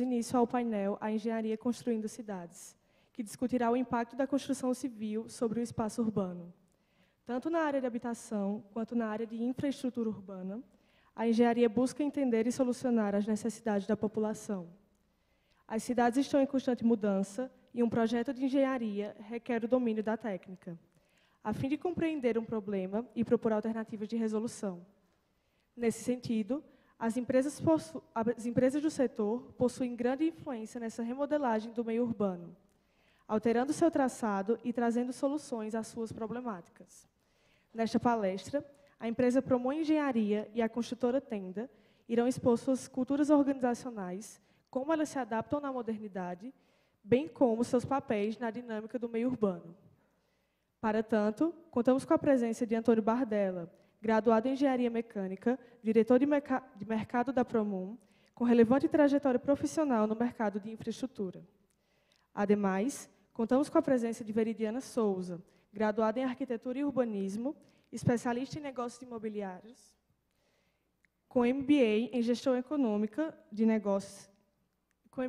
início ao painel A Engenharia Construindo Cidades, que discutirá o impacto da construção civil sobre o espaço urbano. Tanto na área de habitação quanto na área de infraestrutura urbana, a engenharia busca entender e solucionar as necessidades da população. As cidades estão em constante mudança e um projeto de engenharia requer o domínio da técnica, a fim de compreender um problema e propor alternativas de resolução. Nesse sentido, as empresas do setor possuem grande influência nessa remodelagem do meio urbano, alterando seu traçado e trazendo soluções às suas problemáticas. Nesta palestra, a empresa Promon Engenharia e a construtora Tenda irão expor suas culturas organizacionais, como elas se adaptam na modernidade, bem como seus papéis na dinâmica do meio urbano. Para tanto, contamos com a presença de Antônio Bardella, graduado em Engenharia Mecânica, diretor de mercado da Promon, com relevante trajetória profissional no mercado de infraestrutura. Ademais, contamos com a presença de Veridiana Souza, graduada em Arquitetura e Urbanismo, especialista em negócios imobiliários, com MBA em Gestão Econômica de Negócios, com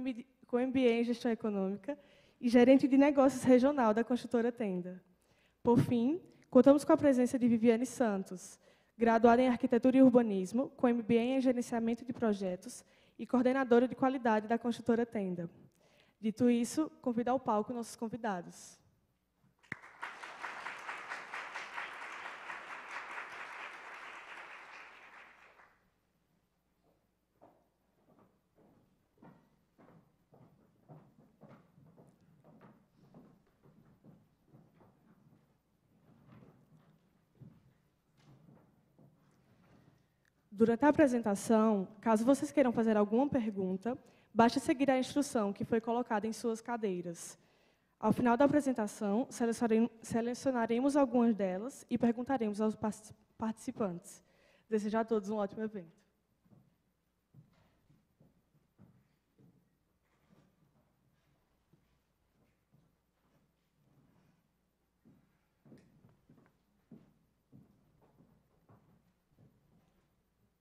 MBA em Gestão Econômica e gerente de negócios regional da construtora Tenda. Por fim, contamos com a presença de Viviane Santos, graduada em Arquitetura e Urbanismo, com MBA em Gerenciamento de Projetos e coordenadora de qualidade da construtora Tenda. Dito isso, convido ao palco nossos convidados. Durante a apresentação, caso vocês queiram fazer alguma pergunta, basta seguir a instrução que foi colocada em suas cadeiras. Ao final da apresentação, selecionaremos algumas delas e perguntaremos aos participantes. Desejo a todos um ótimo evento.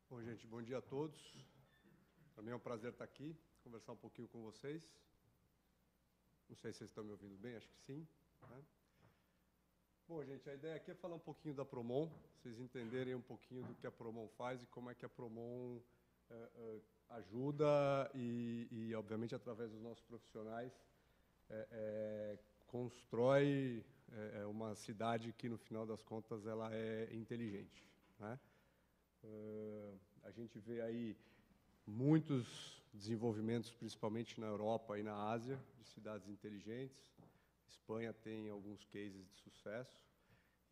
Bom, gente, bom dia a todos. Para mim é um prazer estar aqui, conversar um pouquinho com vocês. Não sei se vocês estão me ouvindo bem, acho que sim, né? Bom, gente, a ideia aqui é falar um pouquinho da Promon, vocês entenderem um pouquinho do que a Promon faz e como é que a Promon ajuda e, obviamente, através dos nossos profissionais, constrói uma cidade que, no final das contas, ela é inteligente, né? A gente vê aí muitos desenvolvimentos, principalmente na Europa e na Ásia, de cidades inteligentes. Espanha tem alguns cases de sucesso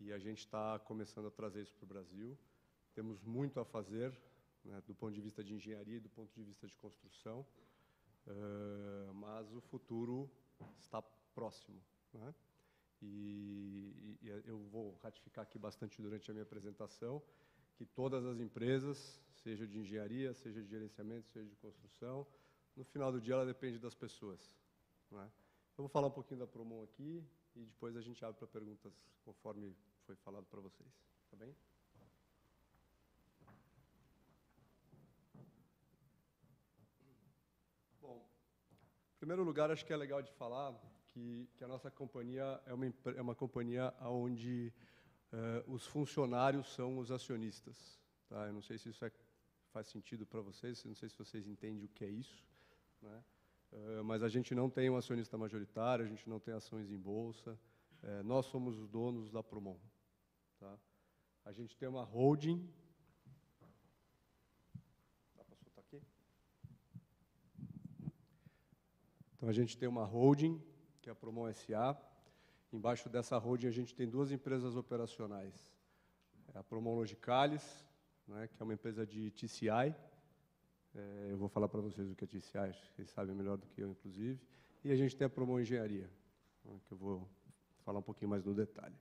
e a gente está começando a trazer isso para o Brasil. Temos muito a fazer, né, do ponto de vista de engenharia e do ponto de vista de construção, mas o futuro está próximo, né? E eu vou ratificar aqui bastante durante a minha apresentação que todas as empresas, seja de engenharia, seja de gerenciamento, seja de construção, no final do dia ela depende das pessoas, né? Eu vou falar um pouquinho da Promon aqui e depois a gente abre para perguntas conforme foi falado para vocês, tá bem? Bom, em primeiro lugar, acho que é legal de falar que a nossa companhia é uma companhia onde os funcionários são os acionistas, tá? Eu não sei se isso faz sentido para vocês, não sei se vocês entendem o que é isso, né? Mas a gente não tem um acionista majoritário, a gente não tem ações em bolsa, nós somos os donos da Promon, tá? A gente tem uma holding. Dá para soltar aqui? Então, a gente tem uma holding, que é a Promon SA. Embaixo dessa holding, a gente tem duas empresas operacionais. A Promon Logicalis, né, que é uma empresa de TCI. Eu vou falar para vocês o que é TCI, acho que vocês sabem melhor do que eu, inclusive. E a gente tem a Promon Engenharia, né, que eu vou falar um pouquinho mais no detalhe.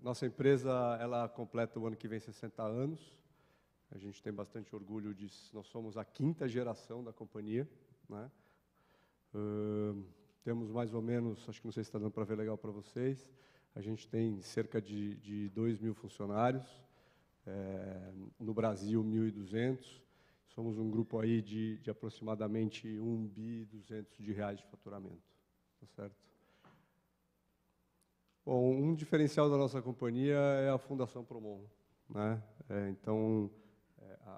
Nossa empresa, ela completa o ano que vem 60 anos. A gente tem bastante orgulho disso. Nós somos a 5ª geração da companhia, né? Temos mais ou menos, acho que não sei se está dando para ver legal para vocês, a gente tem cerca de 2.000 funcionários, no Brasil 1.200, somos um grupo aí de aproximadamente 1 bi 200 de reais de faturamento, tá certo? Bom, um diferencial da nossa companhia é a Fundação Promon, né? Então,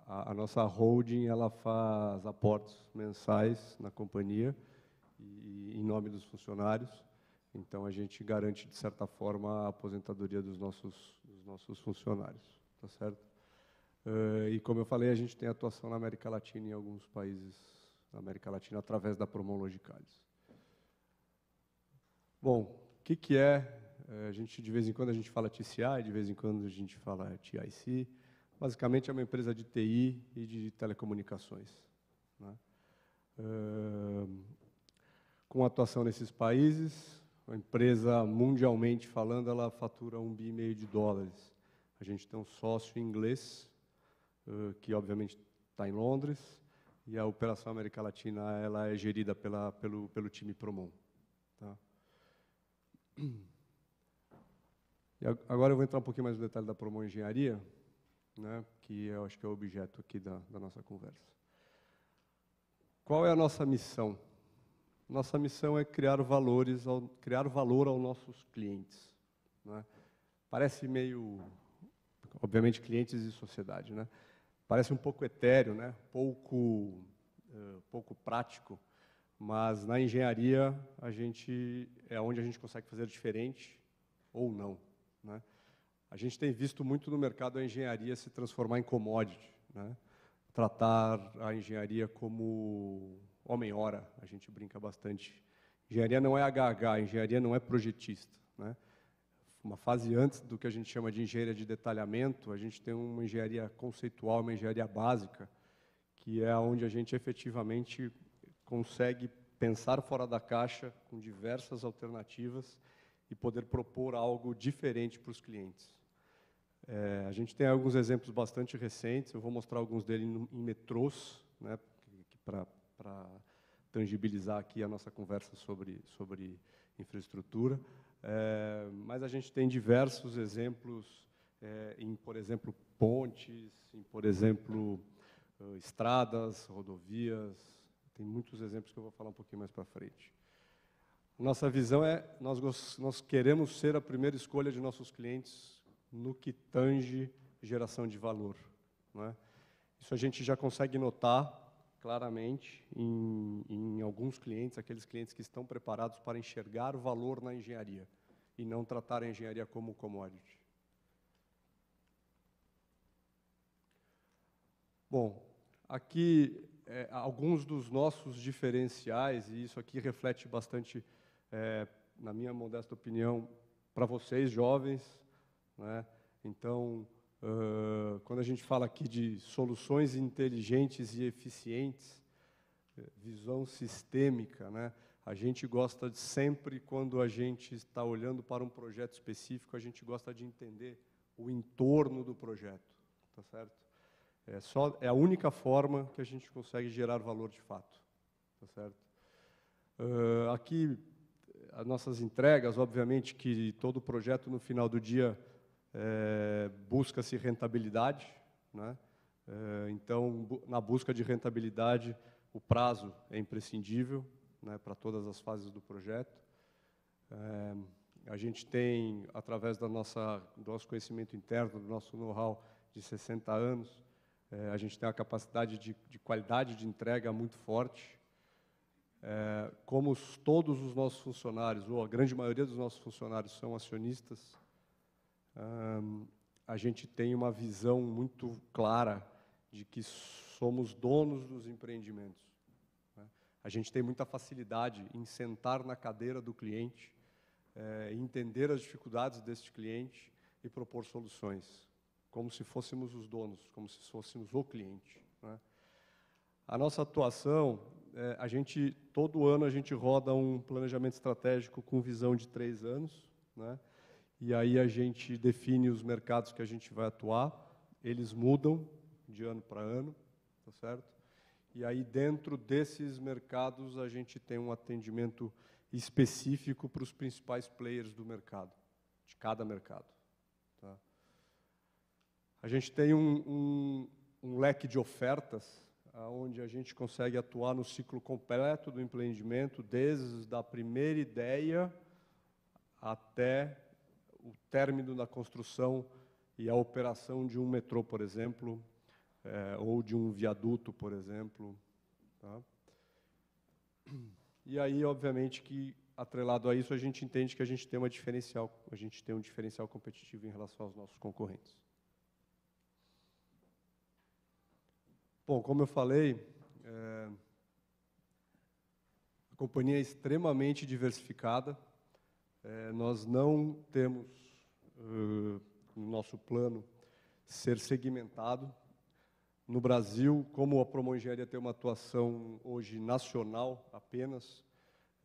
a nossa holding, ela faz aportes mensais na companhia e em nome dos funcionários. Então, a gente garante, de certa forma, a aposentadoria dos nossos funcionários, tá certo? E, como eu falei, a gente tem atuação na América Latina, em alguns países da América Latina, através da Promon Logicalis. Bom, o que é? De vez em quando, a gente fala TCI, de vez em quando, a gente fala TIC. Basicamente, é uma empresa de TI e de telecomunicações, né? Com atuação nesses países, a empresa, mundialmente falando, ela fatura $1,5 bi. A gente tem um sócio inglês, que obviamente está em Londres, e a operação América Latina ela é gerida pelo time Promon. Tá? E agora eu vou entrar um pouquinho mais no detalhe da Promon Engenharia, né, que eu acho que é o objeto aqui da nossa conversa. Qual é a nossa missão? Nossa missão é criar valor aos nossos clientes, né? Parece meio, obviamente, clientes e sociedade, né? Parece um pouco etéreo, né? Pouco prático, mas na engenharia é onde a gente consegue fazer diferente ou não, né? A gente tem visto muito no mercado a engenharia se transformar em commodity, né? Tratar a engenharia como homem-hora, a gente brinca bastante. Engenharia não é HH, engenharia não é projetista, né? Uma fase antes do que a gente chama de engenharia de detalhamento, a gente tem uma engenharia conceitual, uma engenharia básica, que é onde a gente efetivamente consegue pensar fora da caixa, com diversas alternativas, e poder propor algo diferente para os clientes. A gente tem alguns exemplos bastante recentes, eu vou mostrar alguns deles em metrôs, né, para tangibilizar aqui a nossa conversa sobre infraestrutura. Mas a gente tem diversos exemplos em, por exemplo, pontes, em, por exemplo, estradas, rodovias. Tem muitos exemplos que eu vou falar um pouquinho mais para frente. Nossa visão é, nós queremos ser a primeira escolha de nossos clientes no que tange geração de valor, não é? Isso a gente já consegue notar claramente em alguns clientes, aqueles clientes que estão preparados para enxergar o valor na engenharia e não tratar a engenharia como commodity. Bom, aqui alguns dos nossos diferenciais, e isso aqui reflete bastante, na minha modesta opinião, para vocês, jovens, né? Então, quando a gente fala aqui de soluções inteligentes e eficientes, visão sistêmica, né? A gente gosta de sempre, quando a gente está olhando para um projeto específico, a gente gosta de entender o entorno do projeto, tá certo? É a única forma que a gente consegue gerar valor de fato, tá certo? Aqui, as nossas entregas, obviamente que todo projeto, no final do dia, busca-se rentabilidade, né? Então, na busca de rentabilidade, o prazo é imprescindível, né, para todas as fases do projeto. A gente tem, através do nosso conhecimento interno, do nosso know-how de 60 anos, a gente tem uma capacidade de qualidade de entrega muito forte. Como todos os nossos funcionários, ou a grande maioria dos nossos funcionários são acionistas, a gente tem uma visão muito clara de que somos donos dos empreendimentos, né? A gente tem muita facilidade em sentar na cadeira do cliente, entender as dificuldades deste cliente e propor soluções, como se fôssemos os donos, como se fôssemos o cliente, né? A nossa atuação, todo ano a gente roda um planejamento estratégico com visão de 3 anos, né? E aí a gente define os mercados que a gente vai atuar, eles mudam de ano para ano, tá certo? E aí, dentro desses mercados, a gente tem um atendimento específico para os principais players do mercado, de cada mercado, tá? A gente tem um leque de ofertas onde a gente consegue atuar no ciclo completo do empreendimento, desde a primeira ideia até o término da construção e a operação de um metrô, por exemplo, ou de um viaduto, por exemplo. Tá? E aí, obviamente, que atrelado a isso, a gente entende que a gente tem um diferencial competitivo em relação aos nossos concorrentes. Bom, como eu falei, a companhia é extremamente diversificada. Nós não temos no nosso plano ser segmentado. No Brasil, como a Promon Engenharia tem uma atuação hoje nacional apenas,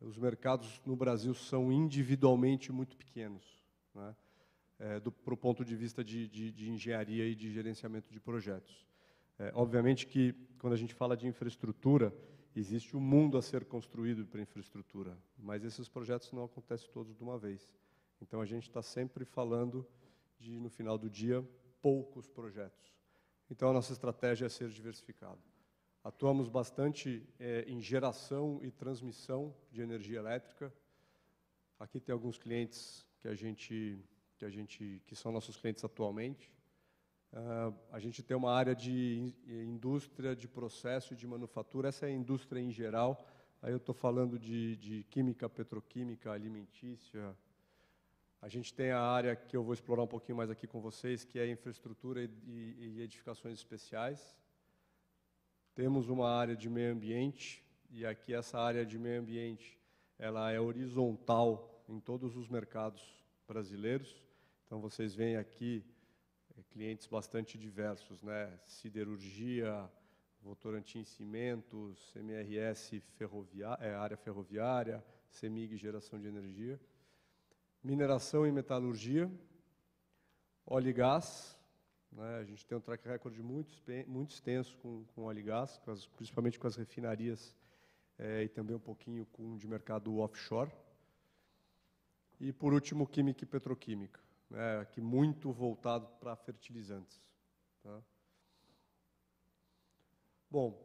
os mercados no Brasil são individualmente muito pequenos, né? Para o ponto de vista de engenharia e de gerenciamento de projetos. Obviamente que, quando a gente fala de infraestrutura, existe um mundo a ser construído para infraestrutura, mas esses projetos não acontecem todos de uma vez. Então, a gente está sempre falando de, no final do dia, poucos projetos. Então, a nossa estratégia é ser diversificado. Atuamos bastante em geração e transmissão de energia elétrica. Aqui tem alguns clientes que são nossos clientes atualmente. A gente tem uma área de indústria, de processo e de manufatura. Essa é a indústria em geral. Aí eu estou falando de química, petroquímica, alimentícia. A gente tem a área que eu vou explorar um pouquinho mais aqui com vocês, que é infraestrutura e edificações especiais. Temos uma área de meio ambiente, e aqui essa área de meio ambiente ela é horizontal em todos os mercados brasileiros. Então, vocês veem aqui clientes bastante diversos, né? Siderurgia, Votorantim Cimentos, MRS área ferroviária, CEMIG geração de energia, mineração e metalurgia, óleo e gás, né? A gente tem um track record muito extenso com óleo e gás, principalmente com as refinarias e também um pouquinho de mercado offshore. E, por último, química e petroquímica, né, aqui muito voltado para fertilizantes. Tá? Bom,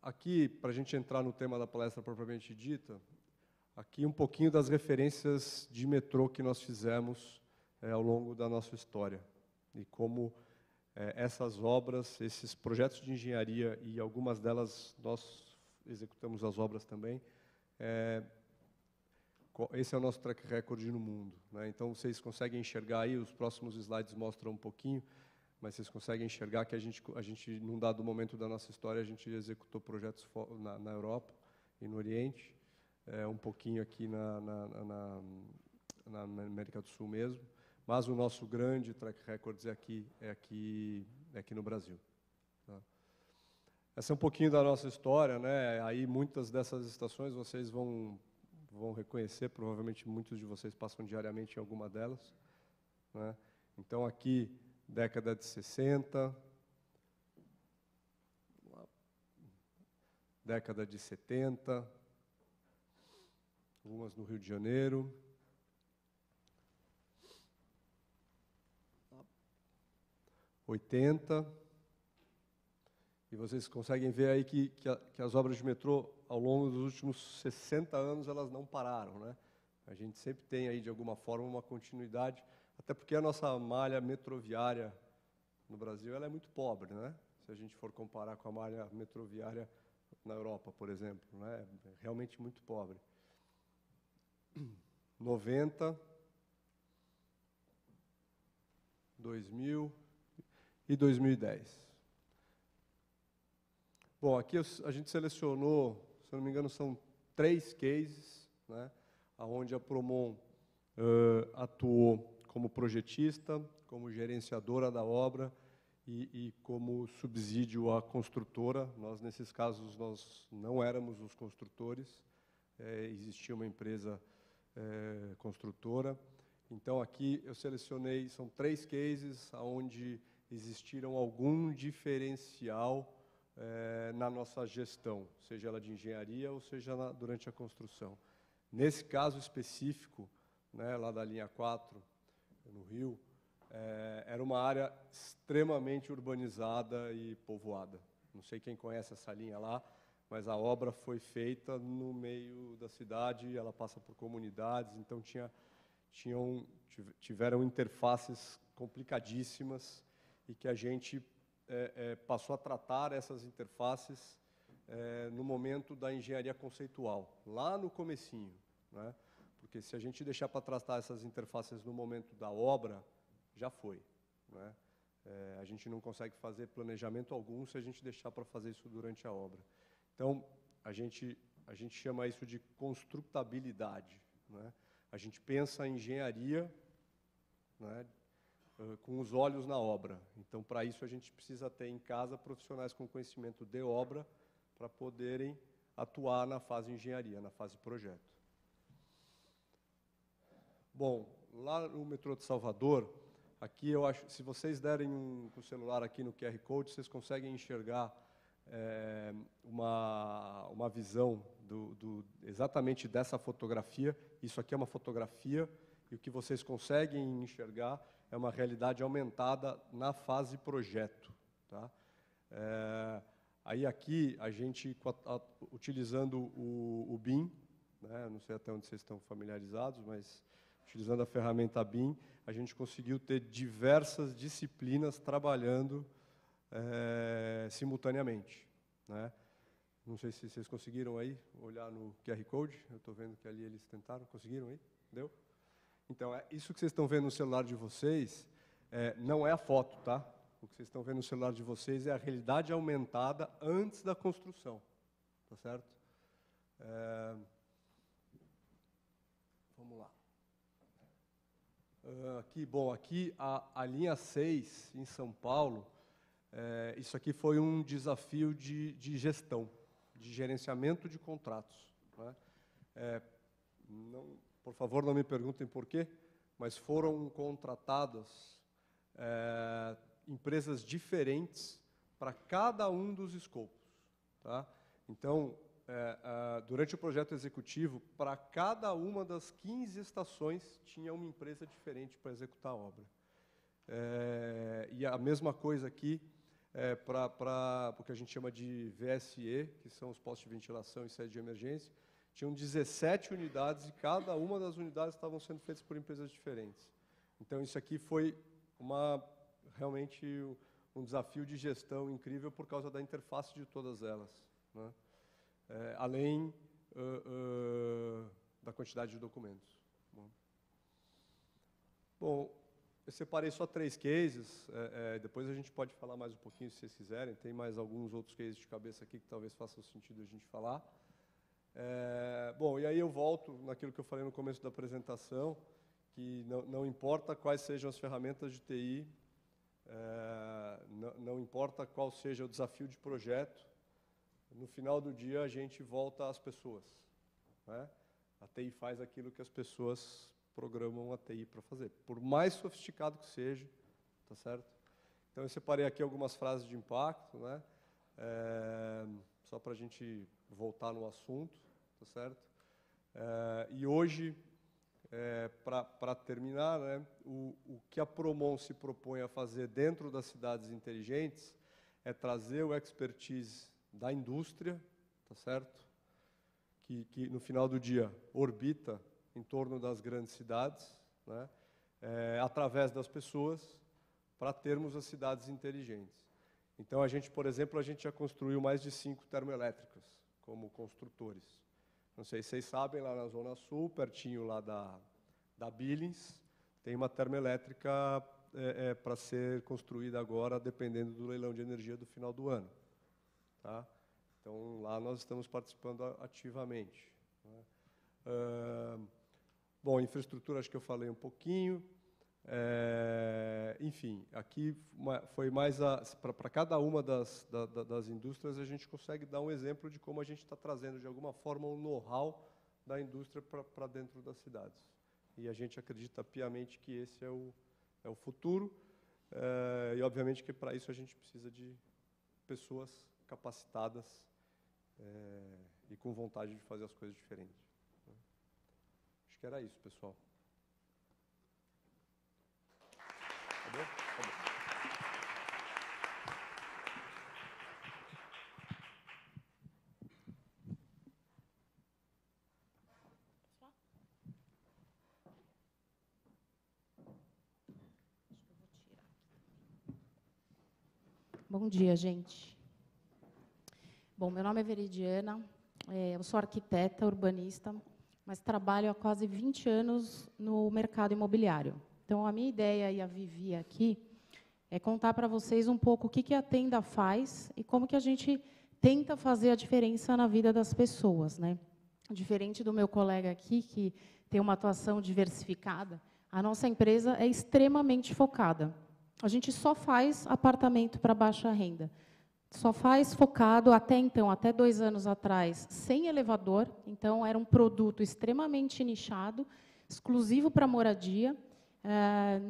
aqui, para a gente entrar no tema da palestra propriamente dita, aqui um pouquinho das referências de metrô que nós fizemos ao longo da nossa história, e como essas obras, esses projetos de engenharia, e algumas delas nós executamos as obras também, esse é o nosso track record no mundo, né? Então, vocês conseguem enxergar aí, os próximos slides mostram um pouquinho, mas vocês conseguem enxergar que a gente, num dado momento da nossa história, a gente executou projetos na Europa e no Oriente, um pouquinho aqui na América do Sul mesmo, mas o nosso grande track record é aqui no Brasil. Tá? Essa é um pouquinho da nossa história, né? Aí, muitas dessas estações vocês vão reconhecer, provavelmente muitos de vocês passam diariamente em alguma delas, né? Então, aqui, década de 60, década de 70, algumas no Rio de Janeiro, 80, e vocês conseguem ver aí que as obras de metrô, ao longo dos últimos 60 anos, elas não pararam, né? A gente sempre tem aí, de alguma forma, uma continuidade, até porque a nossa malha metroviária no Brasil ela é muito pobre, né? Se a gente for comparar com a malha metroviária na Europa, por exemplo, né? É realmente muito pobre. 90, 2000 e 2010. Bom, aqui a gente selecionou, se eu não me engano, são 3 cases, né, onde a Promon atuou como projetista, como gerenciadora da obra e como subsídio à construtora. Nós, nesses casos, nós não éramos os construtores, existia uma empresa construtora. Então, aqui eu selecionei, são 3 cases onde existiram algum diferencial na nossa gestão, seja ela de engenharia ou seja durante a construção. Nesse caso específico, né, lá da linha 4, no Rio, era uma área extremamente urbanizada e povoada, Não sei quem conhece essa linha lá, mas a obra foi feita no meio da cidade, ela passa por comunidades, então tiveram interfaces complicadíssimas e que a gente passou a tratar essas interfaces no momento da engenharia conceitual, lá no comecinho, né? Porque se a gente deixar para tratar essas interfaces no momento da obra, já foi, né? A gente não consegue fazer planejamento algum se a gente deixar para fazer isso durante a obra. Então, a gente chama isso de construtabilidade, né? A gente pensa a engenharia, né, com os olhos na obra. Então, para isso, a gente precisa ter em casa profissionais com conhecimento de obra para poderem atuar na fase engenharia, na fase projeto. Bom, lá no metrô de Salvador, aqui eu acho, se vocês derem com o celular aqui no QR Code, vocês conseguem enxergar uma visão exatamente dessa fotografia. Isso aqui é uma fotografia, e o que vocês conseguem enxergar é uma realidade aumentada na fase projeto, tá? Aí aqui, a gente, utilizando o BIM, né, não sei até onde vocês estão familiarizados, mas utilizando a ferramenta BIM, a gente conseguiu ter diversas disciplinas trabalhando simultaneamente, né? Não sei se vocês conseguiram aí olhar no QR Code. Eu estou vendo que ali eles tentaram. Conseguiram aí? Deu? Então, isso que vocês estão vendo no celular de vocês não é a foto, tá? O que vocês estão vendo no celular de vocês é a realidade aumentada antes da construção, tá certo? Vamos lá. Aqui a linha 6, em São Paulo, isso aqui foi um desafio de gestão, de gerenciamento de contratos, né? Por favor, não me perguntem por quê, mas foram contratadas empresas diferentes para cada um dos escopos, tá? Então, durante o projeto executivo, para cada uma das 15 estações, tinha uma empresa diferente para executar a obra. E a mesma coisa aqui, para o que a gente chama de VSE, que são os postos de ventilação e sede de emergência, tinham 17 unidades e cada uma das unidades estavam sendo feitas por empresas diferentes. Então, isso aqui foi realmente um desafio de gestão incrível por causa da interface de todas elas, né? Além da quantidade de documentos. Bom, eu separei só 3 cases, depois a gente pode falar mais um pouquinho se vocês quiserem, tem mais alguns outros cases de cabeça aqui que talvez façam sentido a gente falar. Bom, e aí eu volto naquilo que eu falei no começo da apresentação, que não importa quais sejam as ferramentas de TI, não importa qual seja o desafio de projeto, no final do dia a gente volta às pessoas, né? A TI faz aquilo que as pessoas programam a TI para fazer, por mais sofisticado que seja, tá certo? Então eu separei aqui algumas frases de impacto, né? Só para a gente voltar no assunto, tá certo? E hoje, para terminar, né, o que a Promon se propõe a fazer dentro das cidades inteligentes é trazer o expertise da indústria, tá certo? Que no final do dia orbita em torno das grandes cidades, né, através das pessoas, para termos as cidades inteligentes. Então, por exemplo, a gente já construiu mais de 5 termoelétricas como construtores. Não sei se vocês sabem, lá na Zona Sul, pertinho lá da Billings, tem uma termoelétrica para ser construída agora, dependendo do leilão de energia do final do ano, tá? Então, lá nós estamos participando ativamente, né? Bom, infraestrutura acho que eu falei um pouquinho. Enfim, aqui foi mais para cada uma das indústrias, a gente consegue dar um exemplo de como a gente está trazendo, de alguma forma, um know-how da indústria para dentro das cidades. E a gente acredita piamente que esse é o futuro, e, obviamente, que para isso a gente precisa de pessoas capacitadas e com vontade de fazer as coisas diferentes. Acho que era isso, pessoal. Tá bom? Tá bom. Bom dia, gente. Bom, meu nome é Veridiana, eu sou arquiteta, urbanista, mas trabalho há quase 20 anos no mercado imobiliário. Então, a minha ideia, e a Vivi aqui, é contar para vocês um pouco o que a Tenda faz e como que a gente tenta fazer a diferença na vida das pessoas, né? Diferente do meu colega aqui, que tem uma atuação diversificada, a nossa empresa é extremamente focada. A gente só faz apartamento para baixa renda. Só faz focado, até então, até 2 anos atrás, sem elevador. Então, era um produto extremamente nichado, exclusivo para moradia.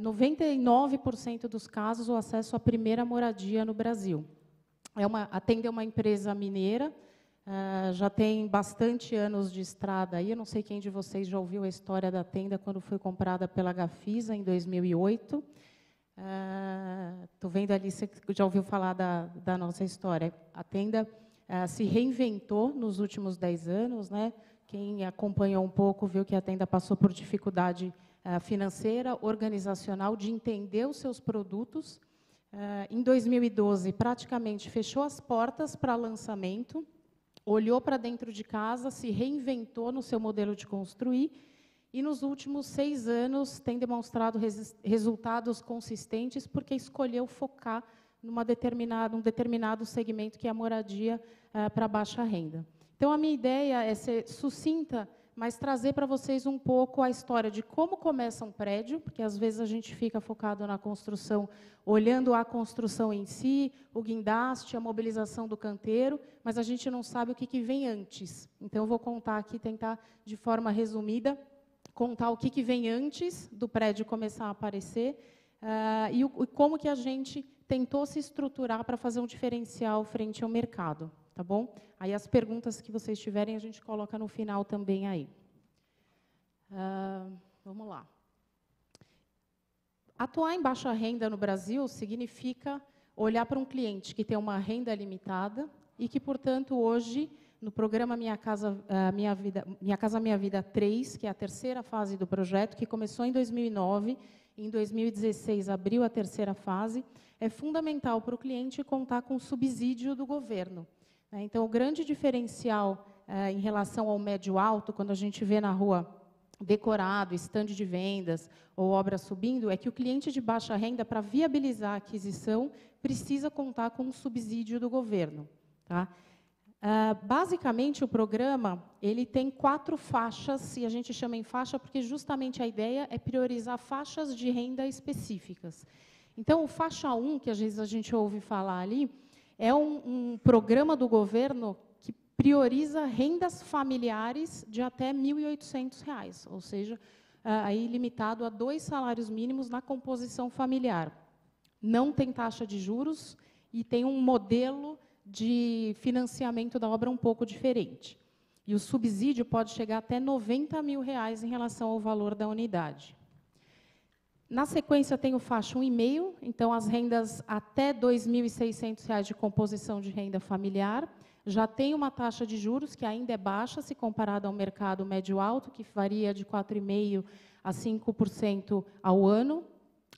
99% dos casos, o acesso à primeira moradia no Brasil. A Tenda é uma empresa mineira, já tem bastante anos de estrada aí. Eu não sei quem de vocês já ouviu a história da Tenda quando foi comprada pela Gafisa, em 2008. Estou vendo ali, você já ouviu falar da nossa história. A Tenda se reinventou nos últimos 10 anos, né? Quem acompanhou um pouco viu que a Tenda passou por dificuldade financeira, organizacional, de entender os seus produtos. Em 2012, praticamente fechou as portas para lançamento, olhou para dentro de casa, se reinventou no seu modelo de construir, e nos últimos 6 anos tem demonstrado resultados consistentes, porque escolheu focar num determinado segmento, que é a moradia para baixa renda. Então, a minha ideia é ser sucinta, mas trazer para vocês um pouco a história de como começa um prédio, porque às vezes a gente fica focado na construção, olhando a construção em si, o guindaste, a mobilização do canteiro, mas a gente não sabe o que vem antes. Então, eu vou contar aqui, tentar, de forma resumida, contar o que vem antes do prédio começar a aparecer e como que a gente tentou se estruturar para fazer um diferencial frente ao mercado, tá bom? Aí as perguntas que vocês tiverem a gente coloca no final também aí. Vamos lá. Atuar em baixa renda no Brasil significa olhar para um cliente que tem uma renda limitada e que, portanto, hoje, no programa Minha Casa Minha Vida 3, que é a terceira fase do projeto, que começou em 2009, em 2016 abriu a terceira fase, é fundamental para o cliente contar com o subsídio do governo. Então, o grande diferencial em relação ao médio-alto, quando a gente vê na rua decorado, estande de vendas ou obra subindo, é que o cliente de baixa renda, para viabilizar a aquisição, precisa contar com o subsídio do governo. Tá? Basicamente, o programa ele tem 4 faixas, e a gente chama em faixa porque justamente a ideia é priorizar faixas de renda específicas. Então, o faixa 1, que às vezes a gente ouve falar ali, é um programa do governo que prioriza rendas familiares de até R$ 1.800, ou seja, aí limitado a 2 salários mínimos na composição familiar. Não tem taxa de juros e tem um modelo de financiamento da obra um pouco diferente. E o subsídio pode chegar até R$ 90 mil em relação ao valor da unidade. Na sequência, tem o faixa 1,5, então as rendas até R$ 2.600 de composição de renda familiar. Já tem uma taxa de juros que ainda é baixa, se comparada ao mercado médio-alto, que varia de 4,5% a 5% ao ano,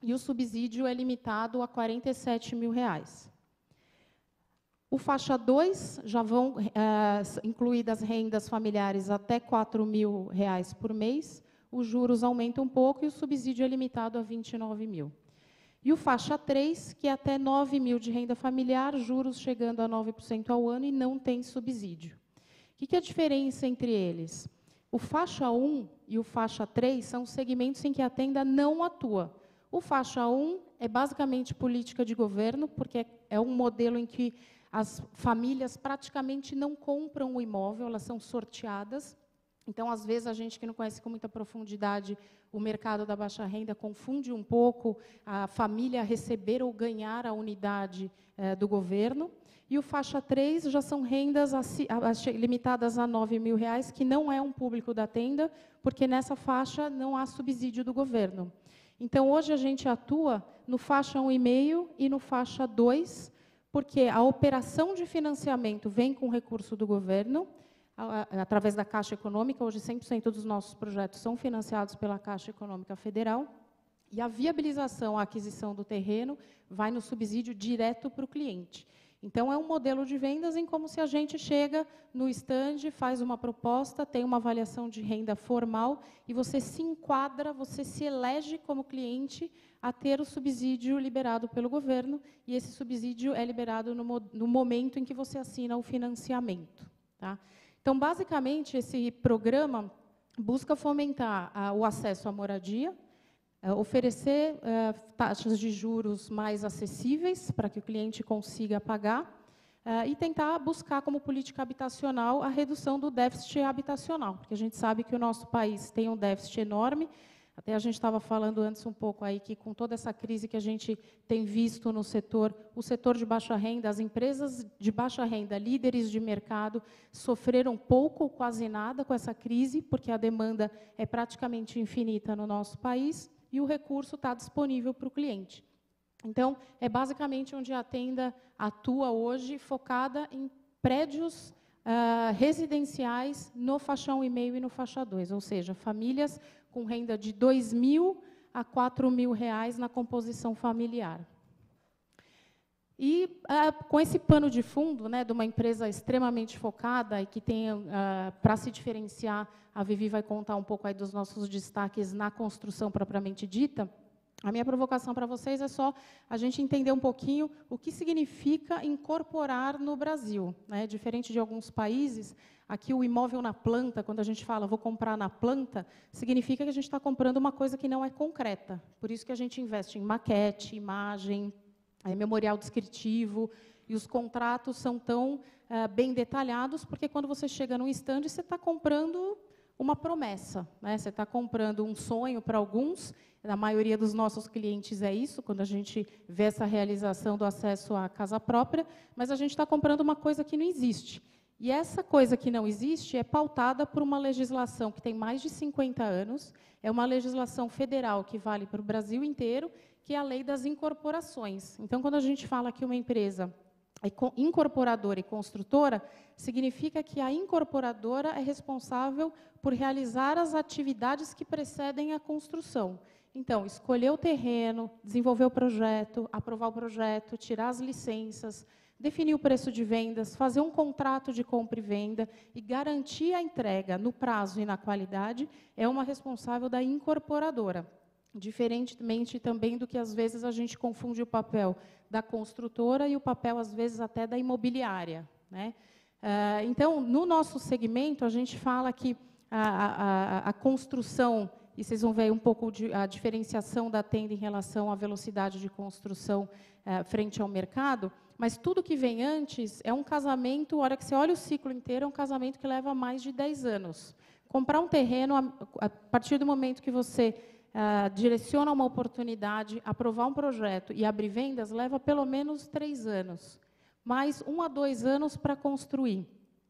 e o subsídio é limitado a R$ 47 mil. O faixa 2, já vão incluídas rendas familiares até R$ 4 mil por mês, os juros aumentam um pouco e o subsídio é limitado a R$ 29 mil. E o faixa 3, que é até R$ 9 mil de renda familiar, juros chegando a 9% ao ano e não tem subsídio. O que é a diferença entre eles? O faixa 1 e o faixa 3 são segmentos em que a Tenda não atua. O faixa 1 é basicamente política de governo, porque é um modelo em que as famílias praticamente não compram o imóvel, elas são sorteadas. Então, às vezes, a gente que não conhece com muita profundidade o mercado da baixa renda confunde um pouco a família receber ou ganhar a unidade do governo. E o faixa 3 já são rendas limitadas a R$ 9 mil, que não é um público da Tenda, porque nessa faixa não há subsídio do governo. Então, hoje a gente atua no faixa 1,5 e no faixa 2, porque a operação de financiamento vem com recurso do governo, através da Caixa Econômica. Hoje, 100% dos nossos projetos são financiados pela Caixa Econômica Federal. e a viabilização, a aquisição do terreno, vai no subsídio direto para o cliente. Então, é um modelo de vendas em como se a gente chega no estande, faz uma proposta, tem uma avaliação de renda formal, e você se enquadra, você se elege como cliente a ter o subsídio liberado pelo governo, e esse subsídio é liberado no momento em que você assina o financiamento. Tá? Então, basicamente, esse programa busca fomentar o acesso à moradia, oferecer taxas de juros mais acessíveis para que o cliente consiga pagar e tentar buscar como política habitacional a redução do déficit habitacional, porque a gente sabe que o nosso país tem um déficit enorme. Até a gente estava falando antes um pouco aí que com toda essa crise que a gente tem visto no setor, o setor de baixa renda, as empresas de baixa renda, líderes de mercado, sofreram pouco ou quase nada com essa crise, porque a demanda é praticamente infinita no nosso país e o recurso está disponível para o cliente. Então, é basicamente onde a Tenda atua hoje, focada em prédios residenciais no faixa 1,5 e no faixa 2, ou seja, famílias com renda de R$ 2.000 a R$ 4.000 na composição familiar. E, com esse pano de fundo, né, de uma empresa extremamente focada e que tem, para se diferenciar, a Vivi vai contar um pouco aí dos nossos destaques na construção propriamente dita, a minha provocação para vocês é só a gente entender um pouquinho o que significa incorporar no Brasil. Né? Diferente de alguns países, aqui o imóvel na planta, quando a gente fala vou comprar na planta, significa que a gente está comprando uma coisa que não é concreta. Por isso que a gente investe em maquete, imagem, memorial descritivo, e os contratos são tão bem detalhados, porque quando você chega num estande, você está comprando uma promessa, né? Você está comprando um sonho para alguns, na maioria dos nossos clientes é isso, quando a gente vê essa realização do acesso à casa própria, mas a gente está comprando uma coisa que não existe. E essa coisa que não existe é pautada por uma legislação que tem mais de 50 anos, é uma legislação federal que vale para o Brasil inteiro, que é a Lei das Incorporações. Então, quando a gente fala que uma empresa é incorporadora e construtora, significa que a incorporadora é responsável por realizar as atividades que precedem a construção. Então, escolher o terreno, desenvolver o projeto, aprovar o projeto, tirar as licenças, definir o preço de vendas, fazer um contrato de compra e venda e garantir a entrega no prazo e na qualidade, é uma responsável da incorporadora. Diferentemente também do que, às vezes, a gente confunde o papel da construtora e o papel, às vezes, até da imobiliária. Né? Então, no nosso segmento, a gente fala que a construção, e vocês vão ver um pouco a diferenciação da Tenda em relação à velocidade de construção frente ao mercado, mas tudo que vem antes é um casamento, a hora que você olha o ciclo inteiro, é um casamento que leva mais de 10 anos. Comprar um terreno, a partir do momento que você direciona uma oportunidade, aprovar um projeto e abrir vendas, leva pelo menos 3 anos. Mais 1 a 2 anos para construir.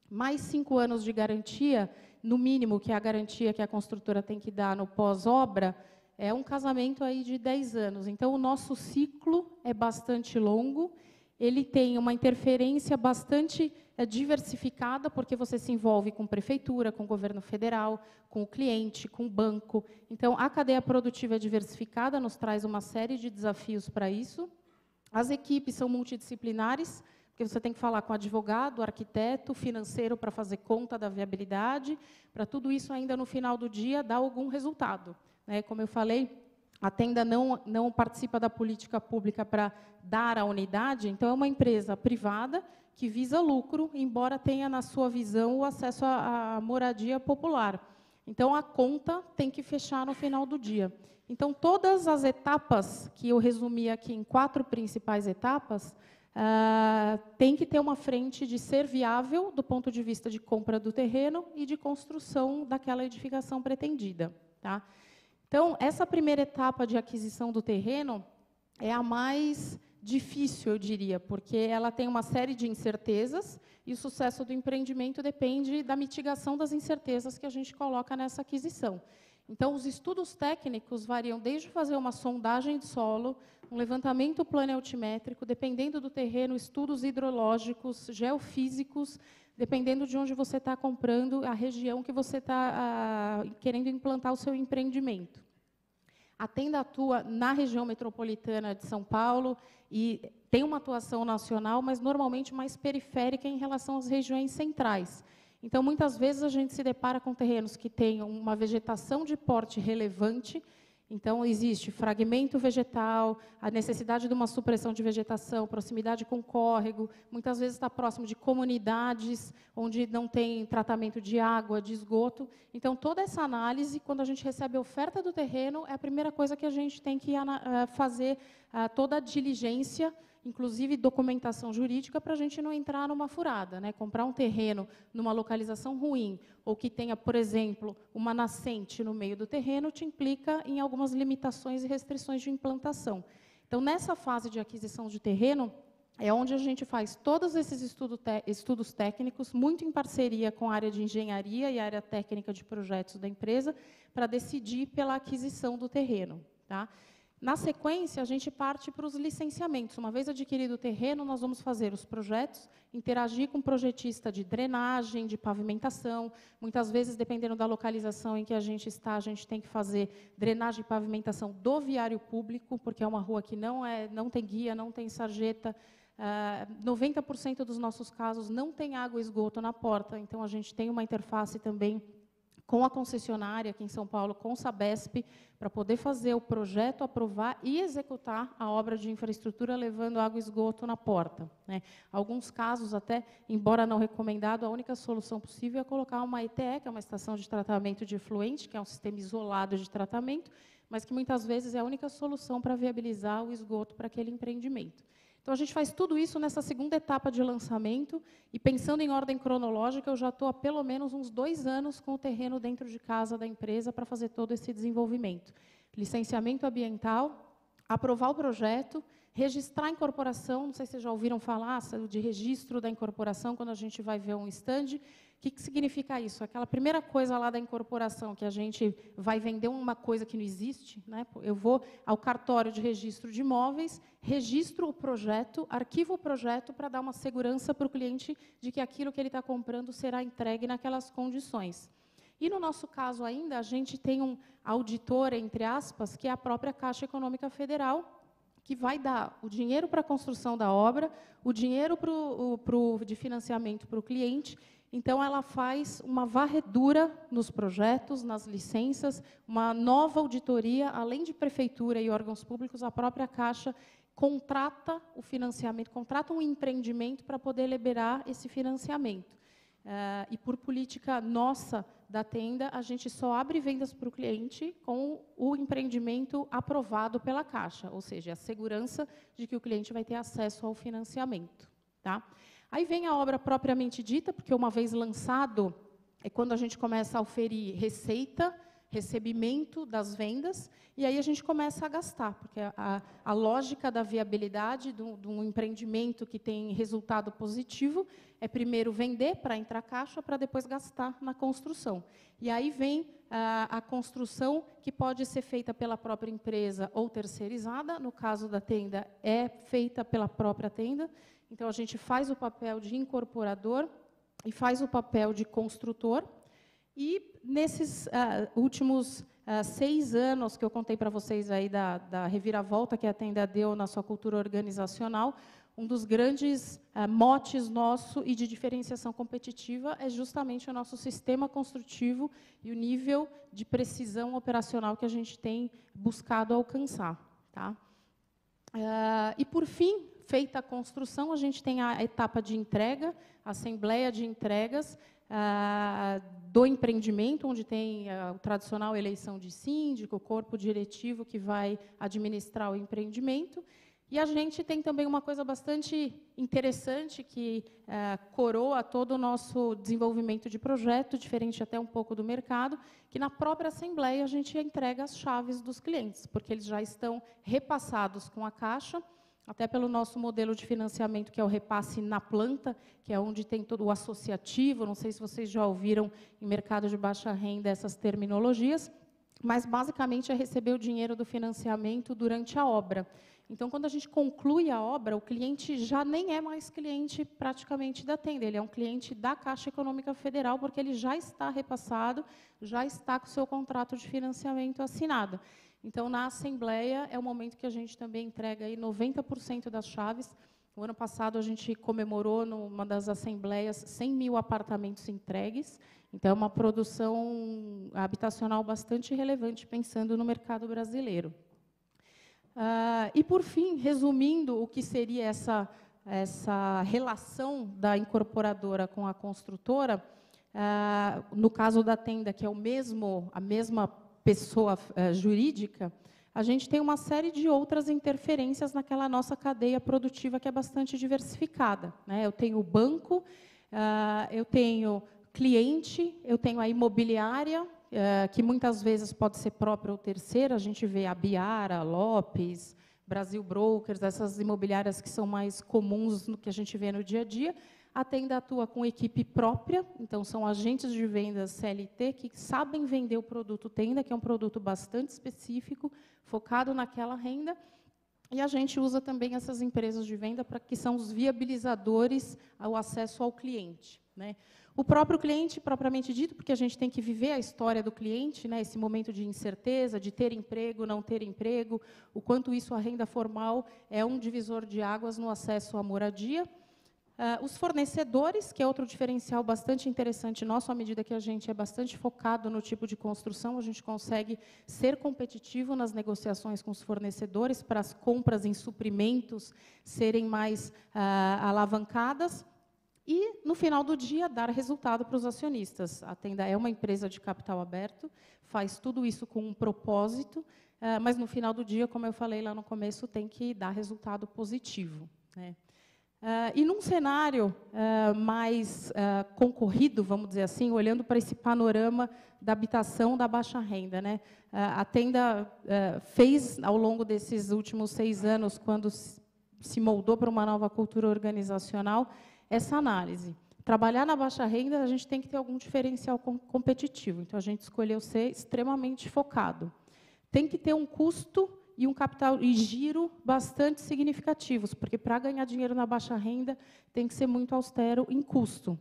Mais 5 anos de garantia, no mínimo, que é a garantia que a construtora tem que dar no pós-obra, é um casamento aí de 10 anos. Então, o nosso ciclo é bastante longo, ele tem uma interferência bastante diversificada, porque você se envolve com prefeitura, com o governo federal, com o cliente, com o banco. Então, a cadeia produtiva é diversificada, nos traz uma série de desafios para isso. As equipes são multidisciplinares, porque você tem que falar com advogado, arquiteto, financeiro para fazer conta da viabilidade, para tudo isso ainda no final do dia dar algum resultado. Né? Como eu falei, a Tenda não participa da política pública para dar a unidade, então é uma empresa privada que visa lucro, embora tenha na sua visão o acesso à moradia popular. Então, a conta tem que fechar no final do dia. Então, todas as etapas, que eu resumi aqui em 4 principais etapas, tem que ter uma frente de ser viável do ponto de vista de compra do terreno e de construção daquela edificação pretendida. Tá? Então, essa primeira etapa de aquisição do terreno é a mais difícil, eu diria, porque ela tem uma série de incertezas e o sucesso do empreendimento depende da mitigação das incertezas que a gente coloca nessa aquisição. Então, os estudos técnicos variam desde fazer uma sondagem de solo, um levantamento planealtimétrico, dependendo do terreno, estudos hidrológicos, geofísicos, dependendo de onde você está comprando, a região que você está querendo implantar o seu empreendimento. A Tenda atua na região metropolitana de São Paulo e tem uma atuação nacional, mas normalmente mais periférica em relação às regiões centrais. Então, muitas vezes, a gente se depara com terrenos que têm uma vegetação de porte relevante. Então, existe fragmento vegetal, a necessidade de uma supressão de vegetação, proximidade com córrego, muitas vezes está próximo de comunidades onde não tem tratamento de água, de esgoto. Então, toda essa análise, quando a gente recebe a oferta do terreno, é a primeira coisa que a gente tem que fazer toda a diligência, inclusive documentação jurídica, para a gente não entrar numa furada, né? Comprar um terreno numa localização ruim, ou que tenha, por exemplo, uma nascente no meio do terreno, te implica em algumas limitações e restrições de implantação. Então, nessa fase de aquisição de terreno, é onde a gente faz todos esses estudos técnicos, muito em parceria com a área de engenharia e a área técnica de projetos da empresa, para decidir pela aquisição do terreno, tá? Na sequência, a gente parte para os licenciamentos. Uma vez adquirido o terreno, nós vamos fazer os projetos, interagir com o projetista de drenagem, de pavimentação. Muitas vezes, dependendo da localização em que a gente está, a gente tem que fazer drenagem e pavimentação do viário público, porque é uma rua que não tem guia, não tem sarjeta. 90% dos nossos casos não tem água e esgoto na porta, então a gente tem uma interface também com a concessionária aqui em São Paulo, com o Sabesp, para poder fazer o projeto, aprovar e executar a obra de infraestrutura, levando água e esgoto na porta, né? Alguns casos, até, embora não recomendado, a única solução possível é colocar uma ETE, que é uma estação de tratamento de efluente, que é um sistema isolado de tratamento, mas que muitas vezes é a única solução para viabilizar o esgoto para aquele empreendimento. Então, a gente faz tudo isso nessa segunda etapa de lançamento, e pensando em ordem cronológica, eu já estou há pelo menos uns 2 anos com o terreno dentro de casa da empresa para fazer todo esse desenvolvimento. Licenciamento ambiental, aprovar o projeto, registrar a incorporação, não sei se vocês já ouviram falar de registro da incorporação, quando a gente vai ver um stand. O que significa isso? Aquela primeira coisa lá da incorporação, que a gente vai vender uma coisa que não existe, né? Eu vou ao cartório de registro de imóveis, registro o projeto, arquivo o projeto para dar uma segurança para o cliente de que aquilo que ele está comprando será entregue naquelas condições. E, no nosso caso ainda, a gente tem um auditor, entre aspas, que é a própria Caixa Econômica Federal, que vai dar o dinheiro para a construção da obra, o dinheiro de financiamento para o cliente. Então, ela faz uma varredura nos projetos, nas licenças, uma nova auditoria, além de prefeitura e órgãos públicos, a própria Caixa contrata o financiamento, contrata um empreendimento para poder liberar esse financiamento. E, por política nossa da Tenda, a gente só abre vendas para o cliente com o empreendimento aprovado pela Caixa, ou seja, a segurança de que o cliente vai ter acesso ao financiamento, tá? Aí vem a obra propriamente dita, porque, uma vez lançado, é quando a gente começa a oferir receita, recebimento das vendas, e aí a gente começa a gastar, porque a lógica da viabilidade de um empreendimento que tem resultado positivo é primeiro vender para entrar caixa, para depois gastar na construção. E aí vem a construção, que pode ser feita pela própria empresa ou terceirizada. No caso da Tenda, é feita pela própria Tenda. Então, a gente faz o papel de incorporador e faz o papel de construtor. E, nesses últimos 6 anos que eu contei para vocês aí da reviravolta que a Tenda deu na sua cultura organizacional, um dos grandes motes nosso e de diferenciação competitiva é justamente o nosso sistema construtivo e o nível de precisão operacional que a gente tem buscado alcançar, tá? E, por fim, feita a construção, a gente tem a etapa de entrega, a assembleia de entregas do empreendimento, onde tem a tradicional eleição de síndico, o corpo diretivo que vai administrar o empreendimento. E a gente tem também uma coisa bastante interessante que coroa todo o nosso desenvolvimento de projeto, diferente até um pouco do mercado, que na própria assembleia a gente entrega as chaves dos clientes, porque eles já estão repassados com a Caixa, até pelo nosso modelo de financiamento, que é o repasse na planta, que é onde tem todo o associativo. Não sei se vocês já ouviram em mercado de baixa renda essas terminologias, mas, basicamente, é receber o dinheiro do financiamento durante a obra. Então, quando a gente conclui a obra, o cliente já nem é mais cliente praticamente da tenda, ele é um cliente da Caixa Econômica Federal, porque ele já está repassado, já está com o seu contrato de financiamento assinado. Então, na Assembleia, é o momento que a gente também entrega aí 90% das chaves. O ano passado, a gente comemorou, numa das assembleias, 100 mil apartamentos entregues. Então, é uma produção habitacional bastante relevante, pensando no mercado brasileiro. E, por fim, resumindo o que seria essa relação da incorporadora com a construtora, no caso da tenda, que é a mesma pessoa jurídica, a gente tem uma série de outras interferências naquela nossa cadeia produtiva que é bastante diversificada, né? Eu tenho o banco, eu tenho cliente, eu tenho a imobiliária, que muitas vezes pode ser própria ou terceira, a gente vê a Biara, Lopes, Brasil Brokers, essas imobiliárias que são mais comuns no que a gente vê no dia a dia. A tenda atua com equipe própria, então são agentes de vendas CLT que sabem vender o produto tenda, que é um produto bastante específico, focado naquela renda. E a gente usa também essas empresas de venda para que são os viabilizadores ao acesso ao cliente, né? O próprio cliente, propriamente dito, porque a gente tem que viver a história do cliente, né, esse momento de incerteza, de ter emprego, não ter emprego, o quanto isso, a renda formal, é um divisor de águas no acesso à moradia. Os fornecedores, que é outro diferencial bastante interessante nosso, à medida que a gente é bastante focado no tipo de construção, a gente consegue ser competitivo nas negociações com os fornecedores para as compras em suprimentos serem mais alavancadas. E, no final do dia, dar resultado para os acionistas. A tenda é uma empresa de capital aberto, faz tudo isso com um propósito, mas, no final do dia, como eu falei lá no começo, tem que dar resultado positivo, né? E, num cenário mais concorrido, vamos dizer assim, olhando para esse panorama da habitação da baixa renda, né? A tenda fez, ao longo desses últimos 6 anos, quando se moldou para uma nova cultura organizacional, essa análise. Trabalhar na baixa renda, a gente tem que ter algum diferencial competitivo. Então, a gente escolheu ser extremamente focado. Tem que ter um custo e um capital e giro bastante significativos, porque, para ganhar dinheiro na baixa renda, tem que ser muito austero em custo.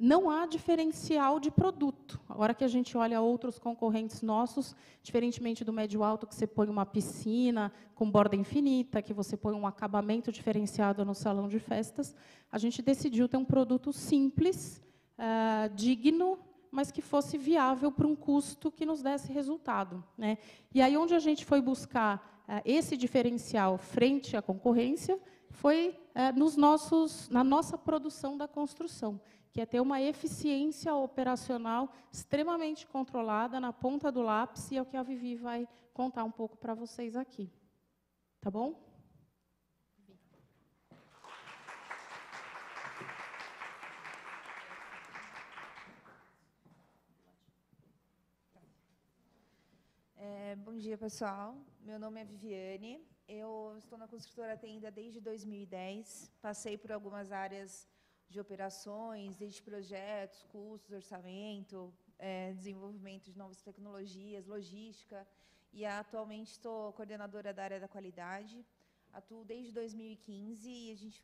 Não há diferencial de produto. A hora que a gente olha outros concorrentes nossos, diferentemente do médio alto, que você põe uma piscina com borda infinita, que você põe um acabamento diferenciado no salão de festas, a gente decidiu ter um produto simples, digno, mas que fosse viável para um custo que nos desse resultado, né? E aí, onde a gente foi buscar esse diferencial frente à concorrência, foi na nossa produção da construção, que é ter uma eficiência operacional extremamente controlada na ponta do lápis, e é o que a Vivi vai contar um pouco para vocês aqui. Tá bom? Bom dia, pessoal. Meu nome é Viviane. Eu estou na construtora Tenda desde 2010. Passei por algumas áreas de operações, desde projetos, custos, orçamento, desenvolvimento de novas tecnologias, logística, e atualmente estou coordenadora da área da qualidade. Atuo desde 2015 e a gente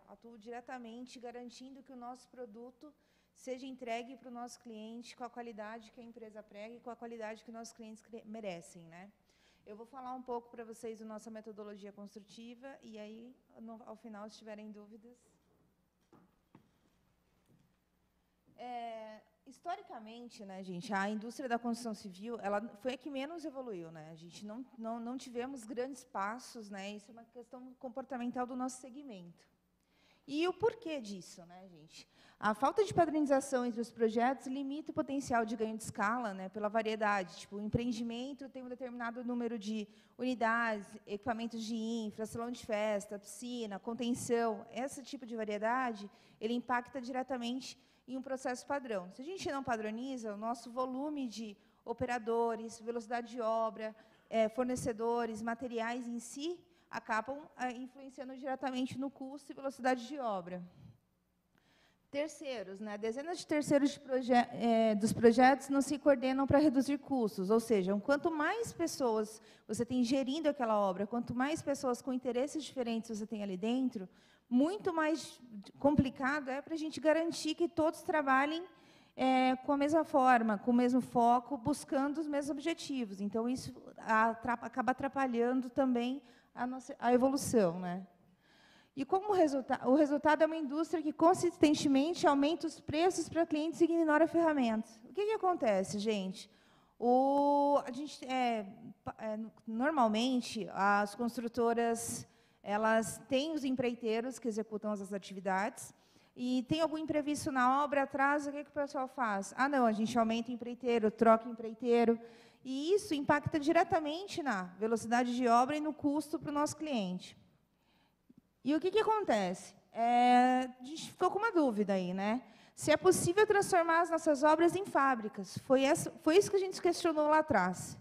atuo diretamente garantindo que o nosso produto seja entregue para o nosso cliente com a qualidade que a empresa prega e com a qualidade que nossos clientes merecem, né? Eu vou falar um pouco para vocês da nossa metodologia construtiva e aí, ao final, se tiverem dúvidas. Historicamente, né, gente, a indústria da construção civil, ela foi a que menos evoluiu, né? A gente não tivemos grandes passos, né? Isso é uma questão comportamental do nosso segmento. E o porquê disso, né, gente? A falta de padronização entre os projetos limita o potencial de ganho de escala, né, pela variedade. Tipo, o empreendimento tem um determinado número de unidades, equipamentos de infra, salão de festa, piscina, contenção. Esse tipo de variedade, ele impacta diretamente em um processo padrão. Se a gente não padroniza, o nosso volume de operadores, velocidade de obra, fornecedores, materiais em si, acabam influenciando diretamente no custo e velocidade de obra. Terceiros, né? Dezenas de terceiros dos projetos não se coordenam para reduzir custos, ou seja, quanto mais pessoas você tem gerindo aquela obra, quanto mais pessoas com interesses diferentes você tem ali dentro, muito mais complicado é para a gente garantir que todos trabalhem com a mesma forma, com o mesmo foco, buscando os mesmos objetivos. Então, isso acaba atrapalhando também a evolução, né? E como o resultado é uma indústria que consistentemente aumenta os preços para clientes e ignora ferramentas. O que acontece, gente? Normalmente, as construtoras elas têm os empreiteiros que executam as atividades, e tem algum imprevisto na obra, atrasa, o que o pessoal faz? Ah, não, a gente aumenta o empreiteiro, troca o empreiteiro, e isso impacta diretamente na velocidade de obra e no custo para o nosso cliente. E o que acontece? A gente ficou com uma dúvida aí, né? Se é possível transformar as nossas obras em fábricas. Foi isso que a gente questionou lá atrás.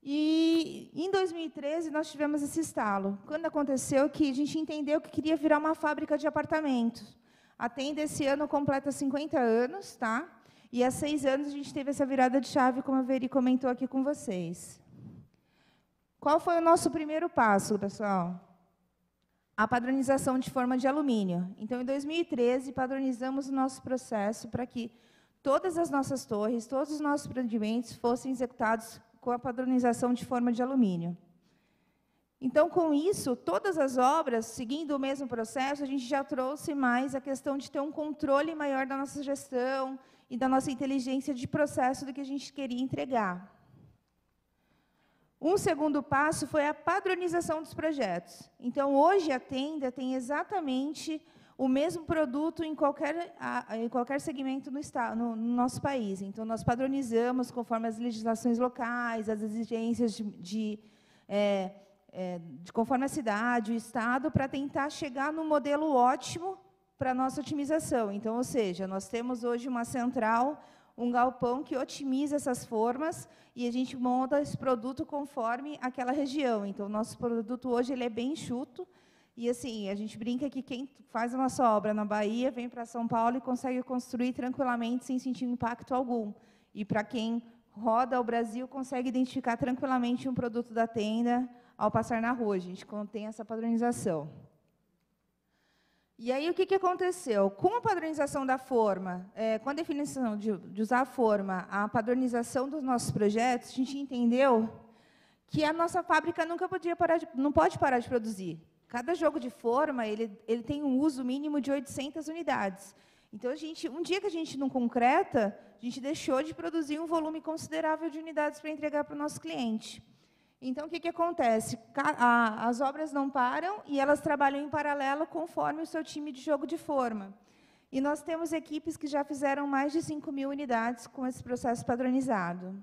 E, em 2013, nós tivemos esse estalo. Quando aconteceu que a gente entendeu que queria virar uma fábrica de apartamentos. A Tenda, esse ano, completa 50 anos, tá? E há 6 anos a gente teve essa virada de chave, como a Veri comentou aqui com vocês. Qual foi o nosso primeiro passo, pessoal? A padronização de forma de alumínio. Então, em 2013, padronizamos o nosso processo para que todas as nossas torres, todos os nossos empreendimentos fossem executados com a padronização de forma de alumínio. Então, com isso, todas as obras, seguindo o mesmo processo, a gente já trouxe mais a questão de ter um controle maior da nossa gestão e da nossa inteligência de processo do que a gente queria entregar. Um segundo passo foi a padronização dos projetos. Então, hoje, a Tenda tem exatamente o mesmo produto em qualquer segmento no nosso país. Então, nós padronizamos conforme as legislações locais, as exigências conforme a cidade, o Estado, para tentar chegar no modelo ótimo para a nossa otimização. Então, ou seja, nós temos hoje uma central, um galpão que otimiza essas formas e a gente monta esse produto conforme aquela região. Então, o nosso produto hoje ele é bem enxuto e, assim, a gente brinca que quem faz a nossa obra na Bahia vem para São Paulo e consegue construir tranquilamente sem sentir impacto algum. E, para quem roda o Brasil, consegue identificar tranquilamente um produto da Tenda ao passar na rua. A gente tem essa padronização. E aí, o que aconteceu? Com a padronização da forma, com a definição de usar a forma, a padronização dos nossos projetos, a gente entendeu que a nossa fábrica não pode parar de produzir. Cada jogo de forma ele tem um uso mínimo de 800 unidades. Então, um dia que a gente não concreta, a gente deixou de produzir um volume considerável de unidades para entregar para o nosso cliente. Então, o que acontece? As obras não param e elas trabalham em paralelo conforme o seu time de jogo de forma. E nós temos equipes que já fizeram mais de 5.000 unidades com esse processo padronizado.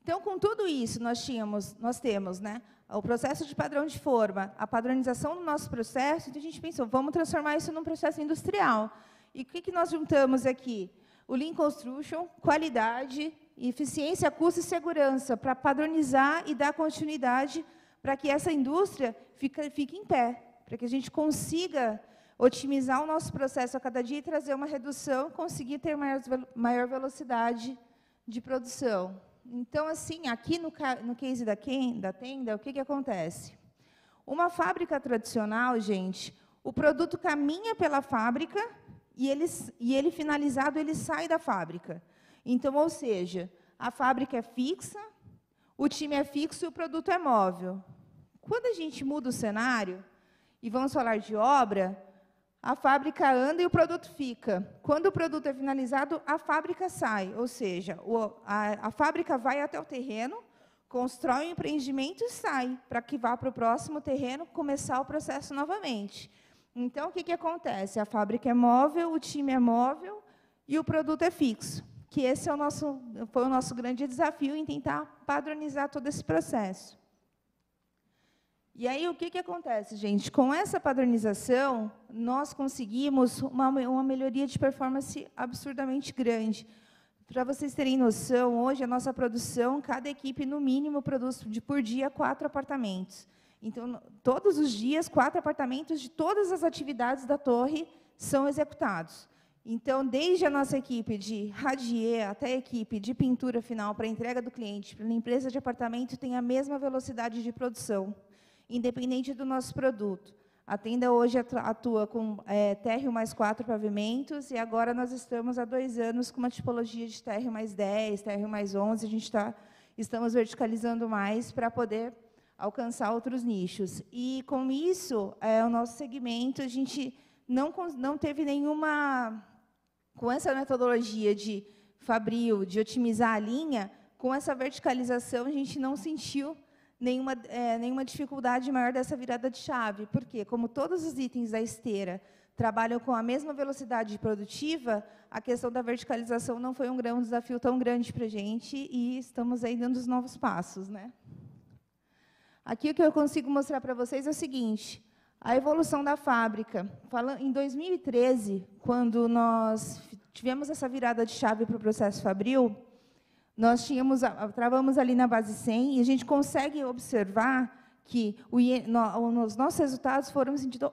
Então, com tudo isso, nós temos, né, o processo de padrão de forma, a padronização do nosso processo, então a gente pensou, vamos transformar isso num processo industrial. E o que nós juntamos aqui? O Lean Construction, qualidade, eficiência, custo e segurança, para padronizar e dar continuidade para que essa indústria fique em pé, para que a gente consiga otimizar o nosso processo a cada dia e trazer uma redução, conseguir ter maior velocidade de produção. Então, assim, aqui no case da Tenda, o que acontece? Uma fábrica tradicional, gente, o produto caminha pela fábrica e ele finalizado, ele sai da fábrica. Então, ou seja, a fábrica é fixa, o time é fixo e o produto é móvel. Quando a gente muda o cenário, e vamos falar de obra, a fábrica anda e o produto fica. Quando o produto é finalizado, a fábrica sai, ou seja, a fábrica vai até o terreno, constrói um empreendimento e sai, para que vá para o próximo terreno começar o processo novamente. Então, o que acontece? A fábrica é móvel, o time é móvel e o produto é fixo. Que esse foi o nosso grande desafio em tentar padronizar todo esse processo. E aí, o que acontece, gente? Com essa padronização, nós conseguimos uma melhoria de performance absurdamente grande. Para vocês terem noção, hoje a nossa produção, cada equipe, no mínimo, produz por dia 4 apartamentos. Então, todos os dias, 4 apartamentos de todas as atividades da torre são executados. Então, desde a nossa equipe de radier até a equipe de pintura final para a entrega do cliente, para a empresa de apartamento, tem a mesma velocidade de produção, independente do nosso produto. A Tenda hoje atua com térreo mais 4 pavimentos, e agora nós estamos há 2 anos com uma tipologia de térreo mais 10, térreo mais 11, estamos verticalizando mais para poder alcançar outros nichos. E, com isso, o nosso segmento, a gente não teve nenhuma... Com essa metodologia de Fabril, de otimizar a linha, com essa verticalização, a gente não sentiu nenhuma dificuldade maior dessa virada de chave. Por quê? Como todos os itens da esteira trabalham com a mesma velocidade produtiva, a questão da verticalização não foi um desafio tão grande para a gente, e estamos aí dando os novos passos, né? Aqui o que eu consigo mostrar para vocês é o seguinte: a evolução da fábrica. Em 2013, quando nós tivemos essa virada de chave para o processo Fabril, nós travamos ali na base 100, e a gente consegue observar que os nossos resultados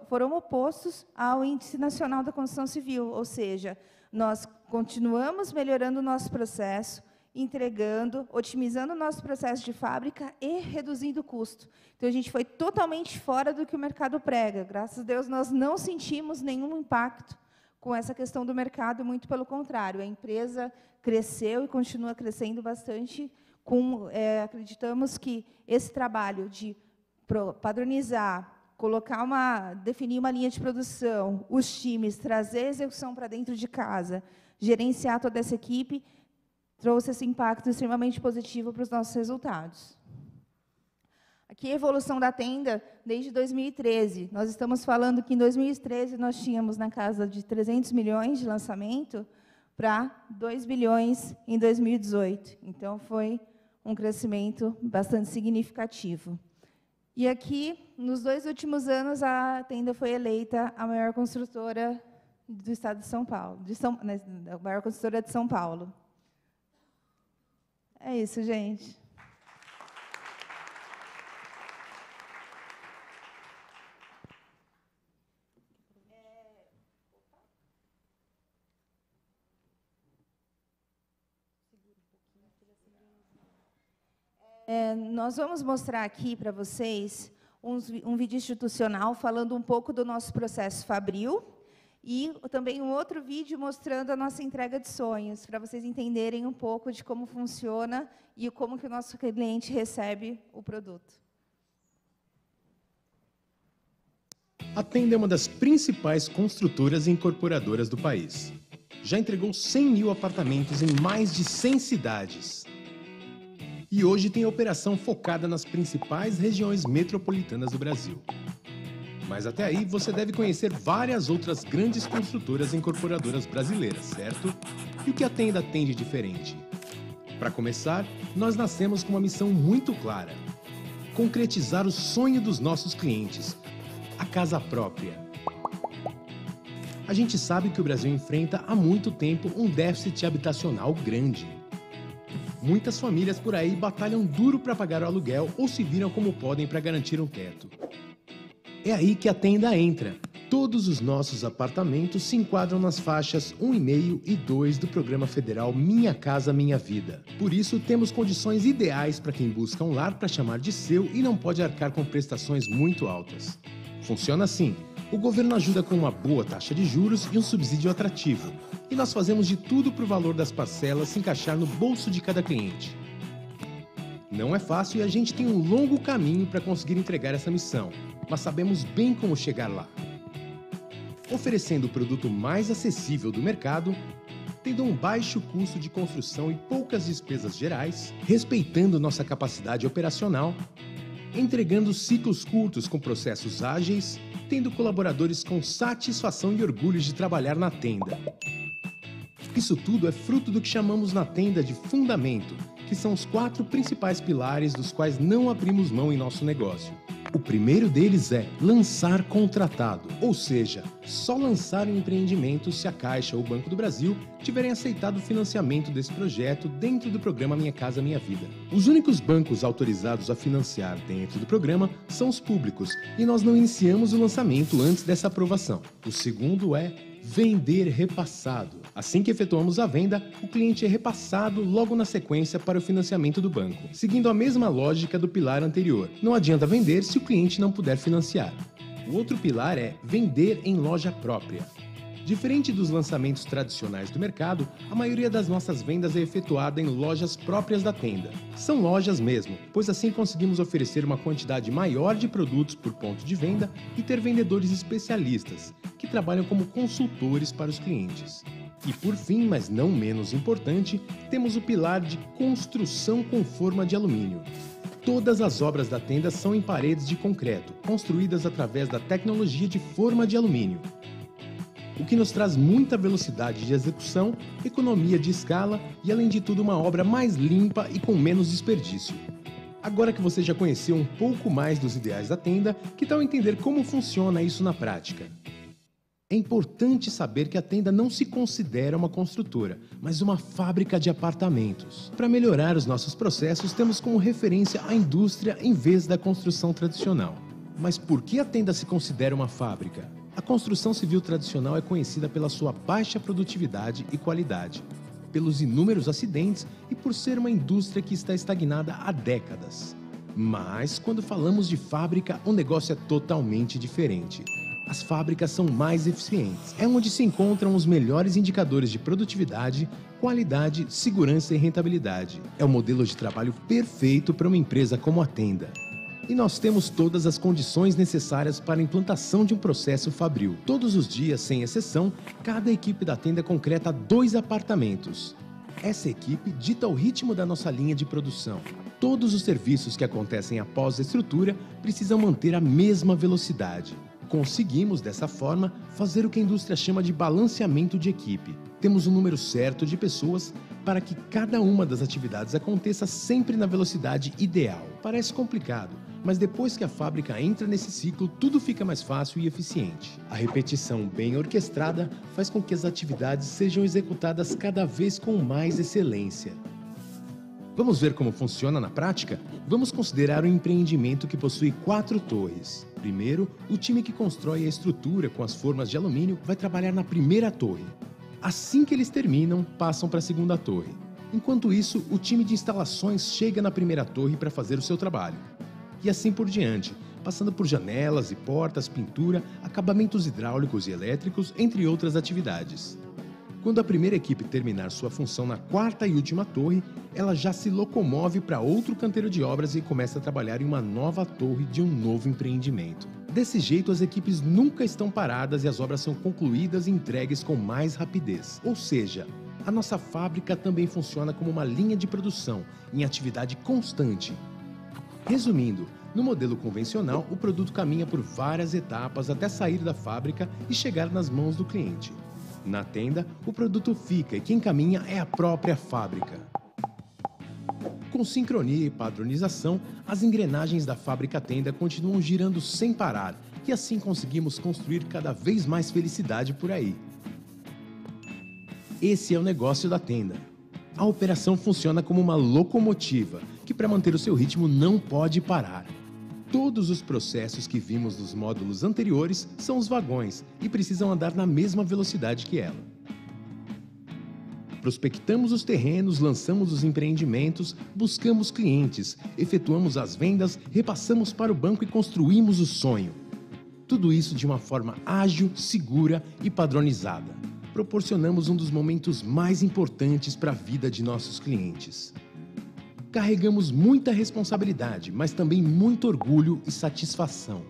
foram opostos ao Índice Nacional da Construção Civil, ou seja, nós continuamos melhorando o nosso processo, entregando, otimizando o nosso processo de fábrica e reduzindo o custo. Então, a gente foi totalmente fora do que o mercado prega. Graças a Deus, nós não sentimos nenhum impacto com essa questão do mercado, muito pelo contrário. A empresa cresceu e continua crescendo bastante. Acreditamos que esse trabalho de padronizar, definir uma linha de produção, os times, trazer a execução para dentro de casa, gerenciar toda essa equipe, trouxe esse impacto extremamente positivo para os nossos resultados. Aqui a evolução da Tenda desde 2013. Nós estamos falando que em 2013 nós tínhamos na casa de 300 milhões de lançamento para 2 bilhões em 2018. Então, foi um crescimento bastante significativo. E aqui, nos 2 últimos anos, a Tenda foi eleita a maior construtora do estado de São Paulo, a maior construtora de São Paulo. É isso, gente. Nós vamos mostrar aqui para vocês um vídeo institucional falando um pouco do nosso processo Fabril, e também um outro vídeo mostrando a nossa entrega de sonhos, para vocês entenderem um pouco de como funciona e como que o nosso cliente recebe o produto. A Tenda é uma das principais construtoras e incorporadoras do país. Já entregou 100 mil apartamentos em mais de 100 cidades. E hoje tem operação focada nas principais regiões metropolitanas do Brasil. Mas até aí você deve conhecer várias outras grandes construtoras e incorporadoras brasileiras, certo? E o que a Tenda tem de diferente? Para começar, nós nascemos com uma missão muito clara: concretizar o sonho dos nossos clientes, a casa própria. A gente sabe que o Brasil enfrenta há muito tempo um déficit habitacional grande. Muitas famílias por aí batalham duro para pagar o aluguel ou se viram como podem para garantir um teto. É aí que a Tenda entra. Todos os nossos apartamentos se enquadram nas faixas 1,5 e 2 do Programa Federal Minha Casa Minha Vida. Por isso, temos condições ideais para quem busca um lar para chamar de seu e não pode arcar com prestações muito altas. Funciona assim: o governo ajuda com uma boa taxa de juros e um subsídio atrativo. E nós fazemos de tudo para o valor das parcelas se encaixar no bolso de cada cliente. Não é fácil e a gente tem um longo caminho para conseguir entregar essa missão, mas sabemos bem como chegar lá. Oferecendo o produto mais acessível do mercado, tendo um baixo custo de construção e poucas despesas gerais, respeitando nossa capacidade operacional, entregando ciclos curtos com processos ágeis, tendo colaboradores com satisfação e orgulho de trabalhar na Tenda. Isso tudo é fruto do que chamamos na Tenda de fundamento, que são os 4 principais pilares dos quais não abrimos mão em nosso negócio. O primeiro deles é lançar contratado, ou seja, só lançar um empreendimento se a Caixa ou o Banco do Brasil tiverem aceitado o financiamento desse projeto dentro do programa Minha Casa Minha Vida. Os únicos bancos autorizados a financiar dentro do programa são os públicos, e nós não iniciamos o lançamento antes dessa aprovação. O segundo é Vender repassado. Assim que efetuamos a venda, o cliente é repassado logo na sequência para o financiamento do banco, seguindo a mesma lógica do pilar anterior. Não adianta vender se o cliente não puder financiar. O outro pilar é vender em loja própria. Diferente dos lançamentos tradicionais do mercado, a maioria das nossas vendas é efetuada em lojas próprias da tenda. São lojas mesmo, pois assim conseguimos oferecer uma quantidade maior de produtos por ponto de venda e ter vendedores especialistas, que trabalham como consultores para os clientes. E por fim, mas não menos importante, temos o pilar de construção com forma de alumínio. Todas as obras da tenda são em paredes de concreto, construídas através da tecnologia de forma de alumínio, o que nos traz muita velocidade de execução, economia de escala e, além de tudo, uma obra mais limpa e com menos desperdício. Agora que você já conheceu um pouco mais dos ideais da tenda, que tal entender como funciona isso na prática? É importante saber que a tenda não se considera uma construtora, mas uma fábrica de apartamentos. Para melhorar os nossos processos, temos como referência a indústria em vez da construção tradicional. Mas por que a tenda se considera uma fábrica? A construção civil tradicional é conhecida pela sua baixa produtividade e qualidade, pelos inúmeros acidentes e por ser uma indústria que está estagnada há décadas. Mas, quando falamos de fábrica, o negócio é totalmente diferente. As fábricas são mais eficientes. É onde se encontram os melhores indicadores de produtividade, qualidade, segurança e rentabilidade. É o modelo de trabalho perfeito para uma empresa como a tenda. E nós temos todas as condições necessárias para a implantação de um processo fabril. Todos os dias, sem exceção, cada equipe da tenda concreta 2 apartamentos. Essa equipe dita o ritmo da nossa linha de produção. Todos os serviços que acontecem após a estrutura precisam manter a mesma velocidade. Conseguimos, dessa forma, fazer o que a indústria chama de balanceamento de equipe. Temos um número certo de pessoas para que cada uma das atividades aconteça sempre na velocidade ideal. Parece complicado, mas depois que a fábrica entra nesse ciclo, tudo fica mais fácil e eficiente. A repetição bem orquestrada faz com que as atividades sejam executadas cada vez com mais excelência. Vamos ver como funciona na prática? Vamos considerar um empreendimento que possui 4 torres. Primeiro, o time que constrói a estrutura com as formas de alumínio vai trabalhar na primeira torre. Assim que eles terminam, passam para a segunda torre. Enquanto isso, o time de instalações chega na primeira torre para fazer o seu trabalho. E assim por diante, passando por janelas e portas, pintura, acabamentos hidráulicos e elétricos, entre outras atividades. Quando a primeira equipe terminar sua função na 4ª e última torre, ela já se locomove para outro canteiro de obras e começa a trabalhar em uma nova torre de um novo empreendimento. Desse jeito, as equipes nunca estão paradas e as obras são concluídas e entregues com mais rapidez. Ou seja, a nossa fábrica também funciona como uma linha de produção, em atividade constante. Resumindo, no modelo convencional, o produto caminha por várias etapas até sair da fábrica e chegar nas mãos do cliente. Na tenda, o produto fica e quem caminha é a própria fábrica. Com sincronia e padronização, as engrenagens da fábrica-tenda continuam girando sem parar e assim conseguimos construir cada vez mais felicidade por aí. Esse é o negócio da tenda. A operação funciona como uma locomotiva, que para manter o seu ritmo não pode parar. Todos os processos que vimos nos módulos anteriores são os vagões e precisam andar na mesma velocidade que ela. Prospectamos os terrenos, lançamos os empreendimentos, buscamos clientes, efetuamos as vendas, repassamos para o banco e construímos o sonho. Tudo isso de uma forma ágil, segura e padronizada. Proporcionamos um dos momentos mais importantes para a vida de nossos clientes. Carregamos muita responsabilidade, mas também muito orgulho e satisfação.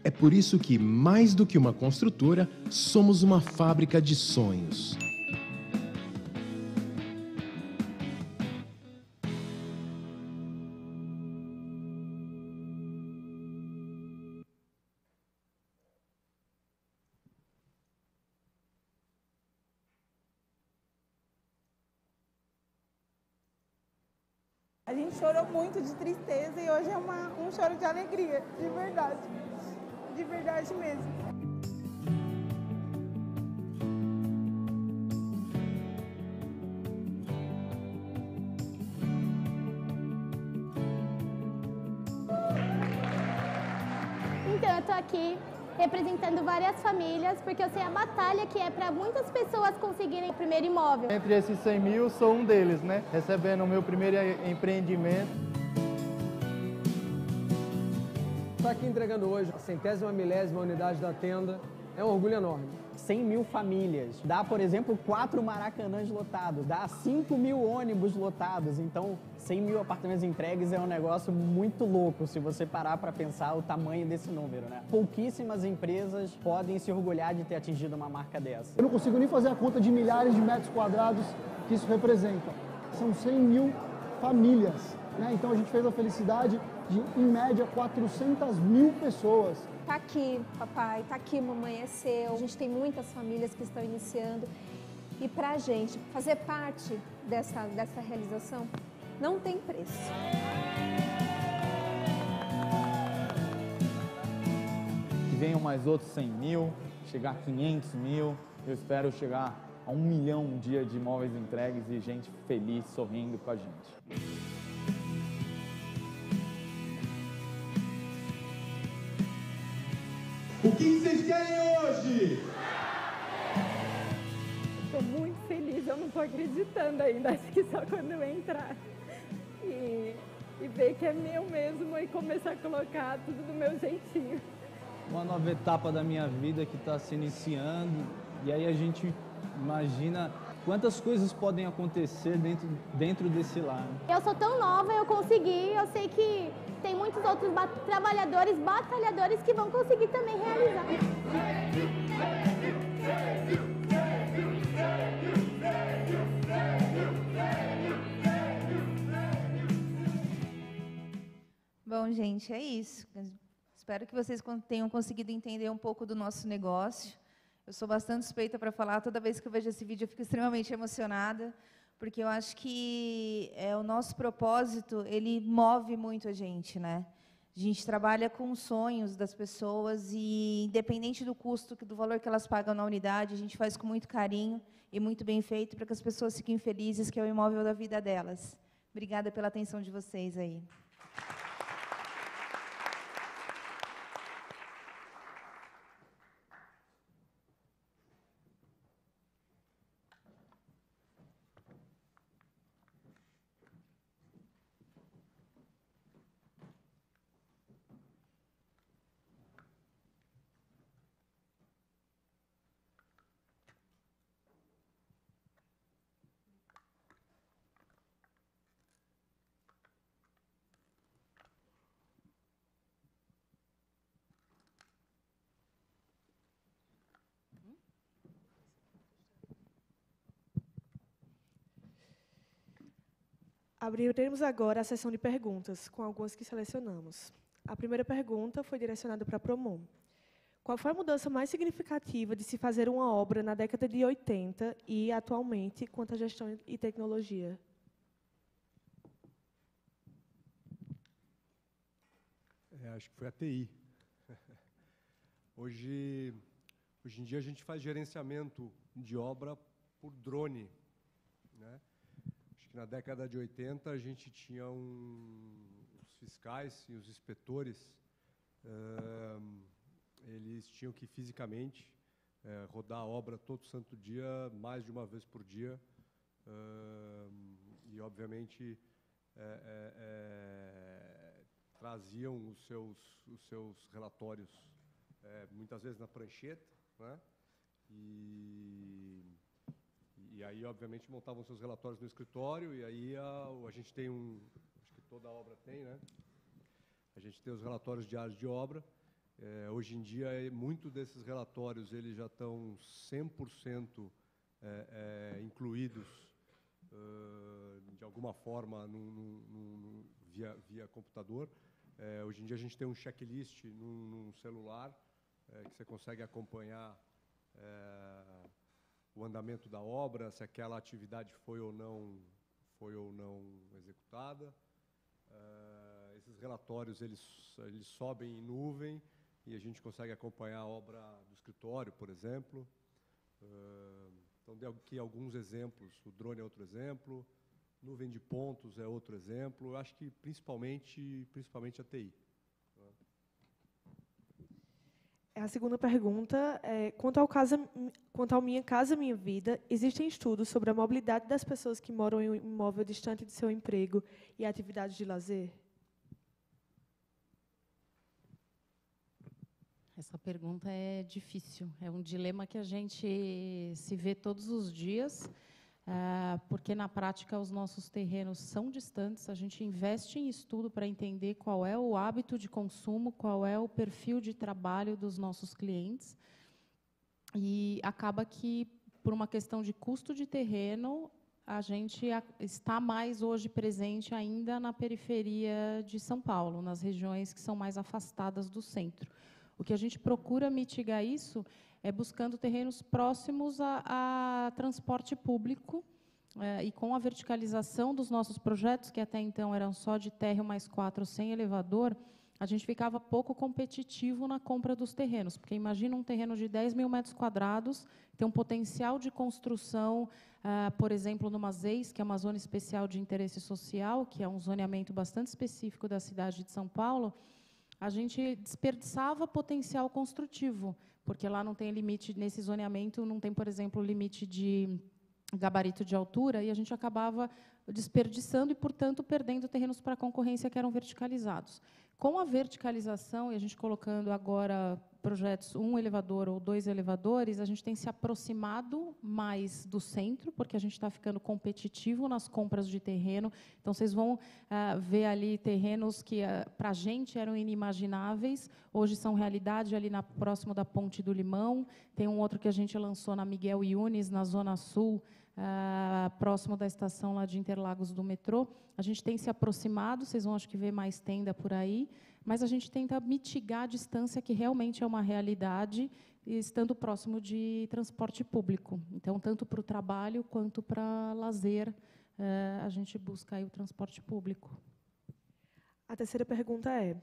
É por isso que, mais do que uma construtora, somos uma fábrica de sonhos. A gente chorou muito de tristeza e hoje é um choro de alegria, de verdade mesmo. Então, eu tô aqui representando várias famílias, porque eu sei a batalha que é para muitas pessoas conseguirem o primeiro imóvel. Entre esses 100 mil, sou um deles, né? Recebendo o meu primeiro empreendimento. Estou aqui entregando hoje a 100ª milésima unidade da tenda. É um orgulho enorme. 100 mil famílias. Dá, por exemplo, 4 Maracanãs lotados. Dá 5 mil ônibus lotados. Então, 100 mil apartamentos entregues é um negócio muito louco, se você parar para pensar o tamanho desse número, né? Pouquíssimas empresas podem se orgulhar de ter atingido uma marca dessa. Eu não consigo nem fazer a conta de milhares de metros quadrados que isso representa. São 100 mil famílias, né? Então, a gente fez a felicidade de, em média, 400 mil pessoas. Tá aqui, papai, tá aqui, mamãe, é seu. A gente tem muitas famílias que estão iniciando. E pra gente fazer parte dessa realização, não tem preço. Que venham mais outros 100 mil, chegar a 500 mil. Eu espero chegar a 1 milhão um dia de imóveis entregues e gente feliz, sorrindo com a gente. O que vocês querem hoje? Estou muito feliz, eu não estou acreditando ainda, acho que só quando eu entrar e ver que é meu mesmo e começar a colocar tudo do meu jeitinho. Uma nova etapa da minha vida que está se iniciando, e aí a gente imagina quantas coisas podem acontecer dentro desse lar. Eu sou tão nova, eu consegui, eu sei que tem muitos outros trabalhadores, batalhadores que vão conseguir também realizar. Bom, gente, é isso. Espero que vocês tenham conseguido entender um pouco do nosso negócio. Eu sou bastante suspeita para falar. Toda vez que eu vejo esse vídeo, eu fico extremamente emocionada, porque eu acho que o nosso propósito, ele move muito a gente, né? A gente trabalha com os sonhos das pessoas e, independente do custo, do valor que elas pagam na unidade, a gente faz com muito carinho e muito bem feito para que as pessoas fiquem felizes, que é o imóvel da vida delas. Obrigada pela atenção de vocês aí. Abriremos agora a sessão de perguntas, com algumas que selecionamos. A primeira pergunta foi direcionada para a Promon. Qual foi a mudança mais significativa de se fazer uma obra na década de 80 e, atualmente, quanto à gestão e tecnologia? Acho que foi a TI. Hoje em dia, a gente faz gerenciamento de obra por drone, né? Na década de 80, a gente tinha os fiscais e os inspetores, eles tinham que fisicamente rodar a obra todo santo dia, mais de uma vez por dia, e, obviamente, traziam os seus relatórios, muitas vezes na prancheta, né? E aí, obviamente, montavam seus relatórios no escritório, e aí a gente tem acho que toda obra tem, né? A gente tem os relatórios diários de obra. Hoje em dia, muitos desses relatórios eles já estão 100% incluídos, de alguma forma, via computador. Hoje em dia, a gente tem um checklist num celular, que você consegue acompanhar o andamento da obra, se aquela atividade foi ou não executada. Esses relatórios eles sobem em nuvem e a gente consegue acompanhar a obra do escritório, por exemplo. Então, dei aqui alguns exemplos. O drone é outro exemplo, nuvem de pontos é outro exemplo. Eu acho que principalmente a TI. A segunda pergunta é: quanto ao Minha Casa Minha Vida, existem estudos sobre a mobilidade das pessoas que moram em um imóvel distante de seu emprego e atividades de lazer? Essa pergunta é difícil. É um dilema que a gente se vê todos os dias, porque, na prática, os nossos terrenos são distantes. A gente investe em estudo para entender qual é o hábito de consumo, qual é o perfil de trabalho dos nossos clientes. E acaba que, por uma questão de custo de terreno, a gente está mais hoje presente ainda na periferia de São Paulo, nas regiões que são mais afastadas do centro. O que a gente procura mitigar isso é buscando terrenos próximos a transporte público, e com a verticalização dos nossos projetos, que até então eram só de térreo mais 4 sem elevador, a gente ficava pouco competitivo na compra dos terrenos, porque imagina um terreno de 10 mil metros quadrados, tem um potencial de construção, por exemplo, numa ZEIS, que é uma zona especial de interesse social, que é um zoneamento bastante específico da cidade de São Paulo. A gente desperdiçava potencial construtivo, porque lá não tem limite, nesse zoneamento, não tem, por exemplo, limite de gabarito de altura, e a gente acabava desperdiçando e, portanto, perdendo terrenos para a concorrência que eram verticalizados. Com a verticalização, e a gente colocando agora projetos 1 elevador ou 2 elevadores, a gente tem se aproximado mais do centro, porque a gente está ficando competitivo nas compras de terreno. Então, vocês vão ver ali terrenos que, para a gente, eram inimagináveis, hoje são realidade, ali próximo da Ponte do Limão. Tem um outro que a gente lançou na Miguel Yunes, na Zona Sul, próximo da estação lá de Interlagos do metrô. A gente tem se aproximado, vocês vão, acho que, ver mais tenda por aí, mas a gente tenta mitigar a distância, que realmente é uma realidade, estando próximo de transporte público. Então, tanto para o trabalho quanto para lazer, a gente busca aí o transporte público. A terceira pergunta é: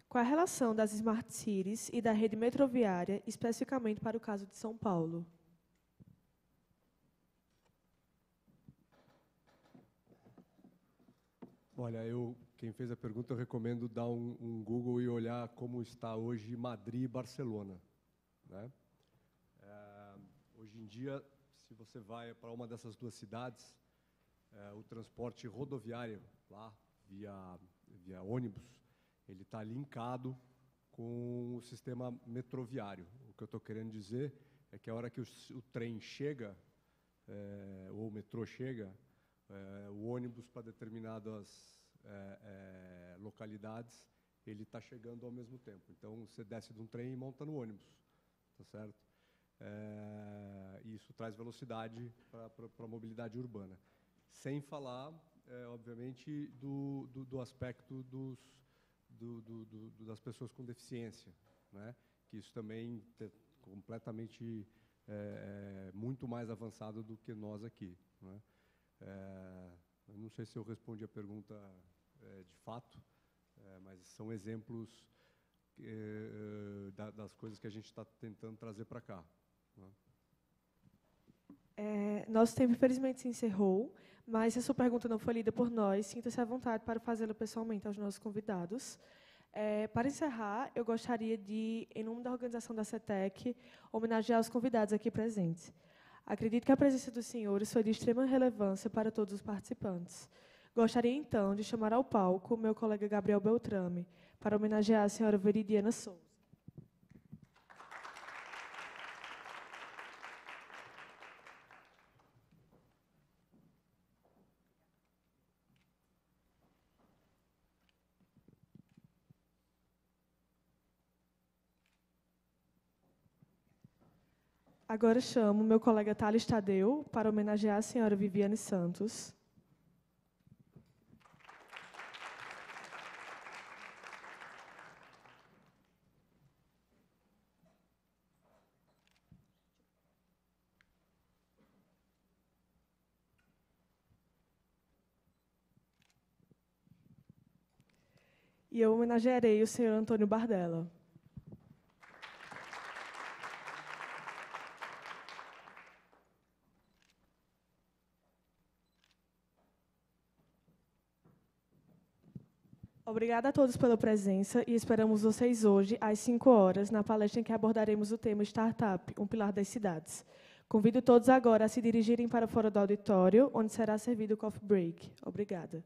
qual a relação das Smart Cities e da rede metroviária, especificamente para o caso de São Paulo? Olha, quem fez a pergunta, eu recomendo dar um Google e olhar como está hoje Madrid e Barcelona, né? Hoje em dia, se você vai para uma dessas duas cidades, o transporte rodoviário, lá, via ônibus, ele está linkado com o sistema metroviário. O que eu estou querendo dizer é que a hora que o trem chega, ou o metrô chega, o ônibus para determinadas localidades, ele está chegando ao mesmo tempo. Então, você desce de um trem e monta no ônibus, tá certo? E isso traz velocidade para a mobilidade urbana. Sem falar, obviamente, do aspecto das pessoas com deficiência, né? Que isso também é completamente muito mais avançado do que nós aqui, né? Eu não sei se eu respondi a pergunta de fato, mas são exemplos das coisas que a gente está tentando trazer para cá, né? Nosso tempo, infelizmente, se encerrou, mas se a sua pergunta não foi lida por nós, sinta-se à vontade para fazê-la pessoalmente aos nossos convidados. Para encerrar, eu gostaria de, em nome da organização da CETEC, homenagear os convidados aqui presentes. Acredito que a presença dos senhores foi de extrema relevância para todos os participantes. Gostaria, então, de chamar ao palco meu colega Gabriel Beltrame, para homenagear a senhora Veridiana Souza. Agora chamo meu colega Thales Tadeu para homenagear a senhora Viviane Santos. E eu homenagearei o senhor Antônio Bardella. Obrigada a todos pela presença e esperamos vocês hoje, às 5 horas, na palestra em que abordaremos o tema Startup, um pilar das cidades. Convido todos agora a se dirigirem para fora do auditório, onde será servido o coffee break. Obrigada.